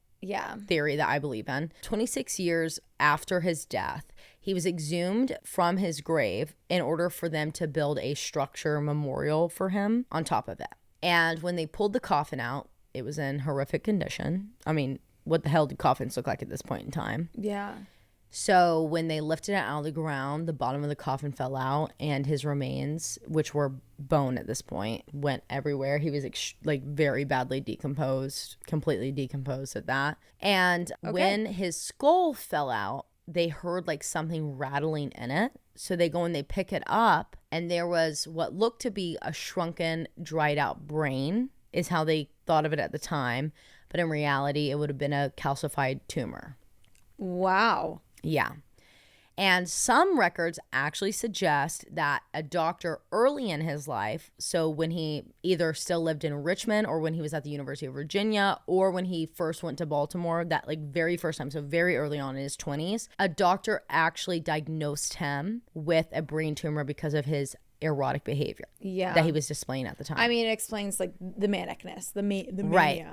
Speaker 1: theory that I believe in. 26 years after his death, he was exhumed from his grave in order for them to build a structure memorial for him on top of it. And when they pulled the coffin out, it was in horrific condition. I mean, what the hell do coffins look like at this point in time? Yeah. So when they lifted it out of the ground, the bottom of the coffin fell out, and his remains, which were bone at this point, went everywhere. He was very badly decomposed, completely decomposed at that. And when his skull fell out, they heard like something rattling in it. So they go and they pick it up, and there was what looked to be a shrunken, dried out brain, is how they thought of it at the time. But in reality, it would have been a calcified tumor.
Speaker 2: Wow.
Speaker 1: Yeah. And some records actually suggest that a doctor early in his life, so when he either still lived in Richmond or when he was at the University of Virginia or when he first went to Baltimore, that like very first time, so very early on in his 20s, a doctor actually diagnosed him with a brain tumor because of his erotic behavior that he was displaying at the time.
Speaker 2: I mean, it explains like the manicness, the mania.
Speaker 1: Right.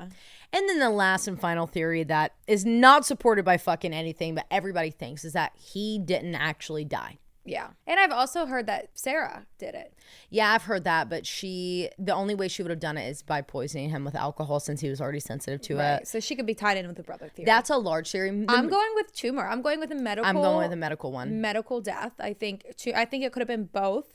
Speaker 1: And then the last and final theory that is not supported by fucking anything, but everybody thinks, is that he didn't actually die.
Speaker 2: Yeah. And I've also heard that Sarah did it.
Speaker 1: Yeah, I've heard that, but the only way she would have done it is by poisoning him with alcohol, since he was already sensitive to it.
Speaker 2: So she could be tied in with the brother theory.
Speaker 1: That's a large theory.
Speaker 2: I'm going with tumor. I'm going with a medical.
Speaker 1: I'm going with a medical one.
Speaker 2: Medical death. I think it could have been both.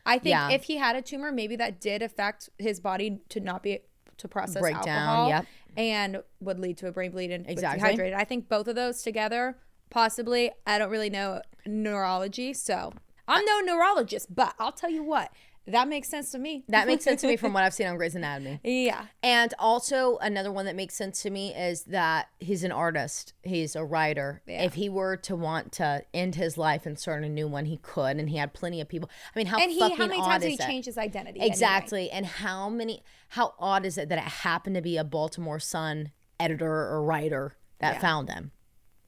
Speaker 2: I think if he had a tumor, maybe that did affect his body to not be to process alcohol, and would lead to a brain bleed and dehydrated. I think both of those together, possibly. I don't really know neurology, so I'm no neurologist, but I'll tell you what, that makes sense to me.
Speaker 1: That makes sense to me from what I've seen on Grey's Anatomy.
Speaker 2: Yeah.
Speaker 1: And also another one that makes sense to me is that he's an artist. He's a writer. Yeah. If he were to want to end his life and start a new one, he could. And he had plenty of people. I mean, how many times did he
Speaker 2: change his identity?
Speaker 1: Exactly.
Speaker 2: Anyway?
Speaker 1: And how odd is it that it happened to be a Baltimore Sun editor or writer that found him?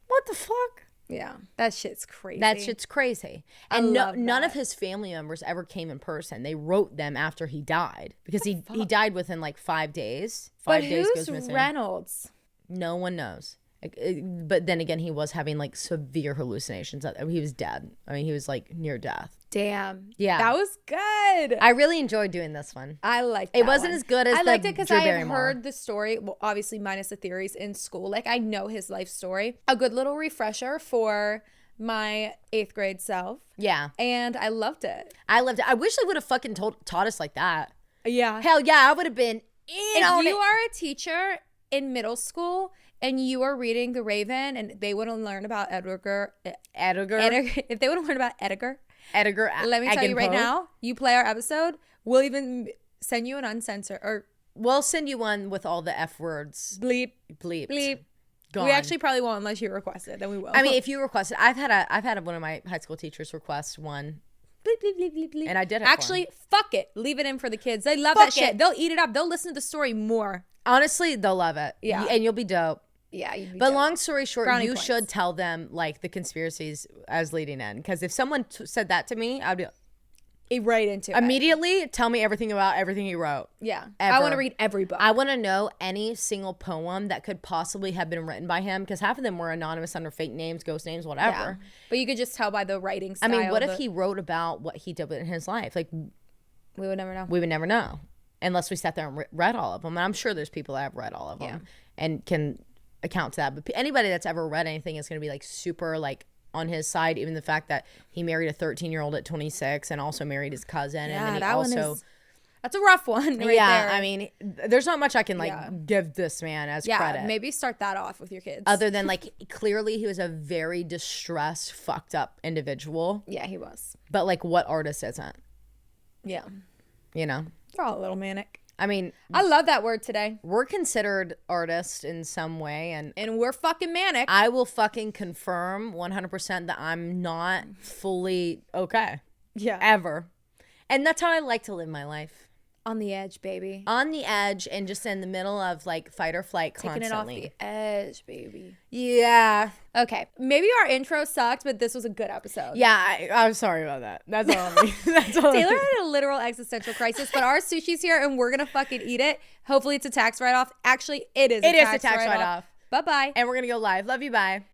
Speaker 1: What the fuck?
Speaker 2: Yeah, that shit's crazy.
Speaker 1: And none of his family members ever came in person. They wrote them after he died, because he died within like 5 days.
Speaker 2: But who's Reynolds?
Speaker 1: No one knows. But then again, he was having like severe hallucinations. He was dead. I mean, he was like near death.
Speaker 2: Damn.
Speaker 1: Yeah.
Speaker 2: That was good.
Speaker 1: I really enjoyed doing this one.
Speaker 2: I liked
Speaker 1: it. It wasn't as good as
Speaker 2: I liked it because I have
Speaker 1: Barrymore.
Speaker 2: heard the story, well, obviously minus the theories, in school. Like, I know his life story. A good little refresher for my 8th grade self.
Speaker 1: Yeah.
Speaker 2: And I loved it.
Speaker 1: I wish they would have fucking taught us like that.
Speaker 2: Yeah.
Speaker 1: Hell yeah, I would have been in on it.
Speaker 2: If you are a teacher in middle school and you are reading The Raven and they want to learn about Edgar. If they want to learn about Edgar, let me tell you right now, you play our episode, we'll even send you an uncensored, or
Speaker 1: we'll send you one with all the F words.
Speaker 2: Bleep.
Speaker 1: Gone.
Speaker 2: We actually probably won't unless you request it. Then we will.
Speaker 1: I mean, if you request it, I've had one of my high school teachers request one.
Speaker 2: Bleep, bleep, bleep, bleep, bleep.
Speaker 1: And I did it.
Speaker 2: Actually, fuck it. Leave it in for the kids. They love that shit. They'll eat it up. They'll listen to the story more.
Speaker 1: Honestly, they'll love it. Yeah. And you'll be dope.
Speaker 2: Yeah.
Speaker 1: But long story short, you should tell them like the conspiracies as leading in. Because if someone said that to me, I'd be
Speaker 2: right into it.
Speaker 1: Immediately tell me everything about everything he wrote.
Speaker 2: Yeah.
Speaker 1: Ever.
Speaker 2: I want to read every book.
Speaker 1: I want to know any single poem that could possibly have been written by him, because half of them were anonymous under fake names, ghost names, whatever. Yeah.
Speaker 2: But you could just tell by the writing style.
Speaker 1: I mean, what if he wrote about what he did in his life? Like,
Speaker 2: we would never know.
Speaker 1: We would never know unless we sat there and read all of them. And I'm sure there's people that have read all of them and can account to that. But anybody that's ever read anything is going to be like super like on his side. Even the fact that he married a 13-year-old at 26 and also married his cousin.
Speaker 2: Yeah,
Speaker 1: and then he
Speaker 2: that
Speaker 1: also,
Speaker 2: one is, that's a rough one right there.
Speaker 1: I mean, there's not much I can like give this man as credit.
Speaker 2: Maybe start that off with your kids.
Speaker 1: Other than like, clearly he was a very distressed, fucked up individual.
Speaker 2: Yeah, he was.
Speaker 1: But like, what artist isn't?
Speaker 2: Yeah.
Speaker 1: You know?
Speaker 2: They're all a little manic.
Speaker 1: I mean,
Speaker 2: I love that word today.
Speaker 1: We're considered artists in some way,
Speaker 2: and we're fucking manic.
Speaker 1: I will fucking confirm 100% that I'm not fully okay.
Speaker 2: Yeah.
Speaker 1: Ever. And that's how I like to live my life.
Speaker 2: On the edge, baby.
Speaker 1: On the edge and just in the middle of like fight or flight constantly.
Speaker 2: Taking it off the edge, baby.
Speaker 1: Yeah.
Speaker 2: Okay. Maybe our intro sucked, but this was a good episode.
Speaker 1: Yeah, I'm sorry about that. That's all I mean.
Speaker 2: Taylar had a literal existential crisis, but our sushi's here and we're going to fucking eat it. Hopefully it's a tax write-off. Actually, it is a tax write-off. Bye-bye.
Speaker 1: And we're going to go live. Love you. Bye.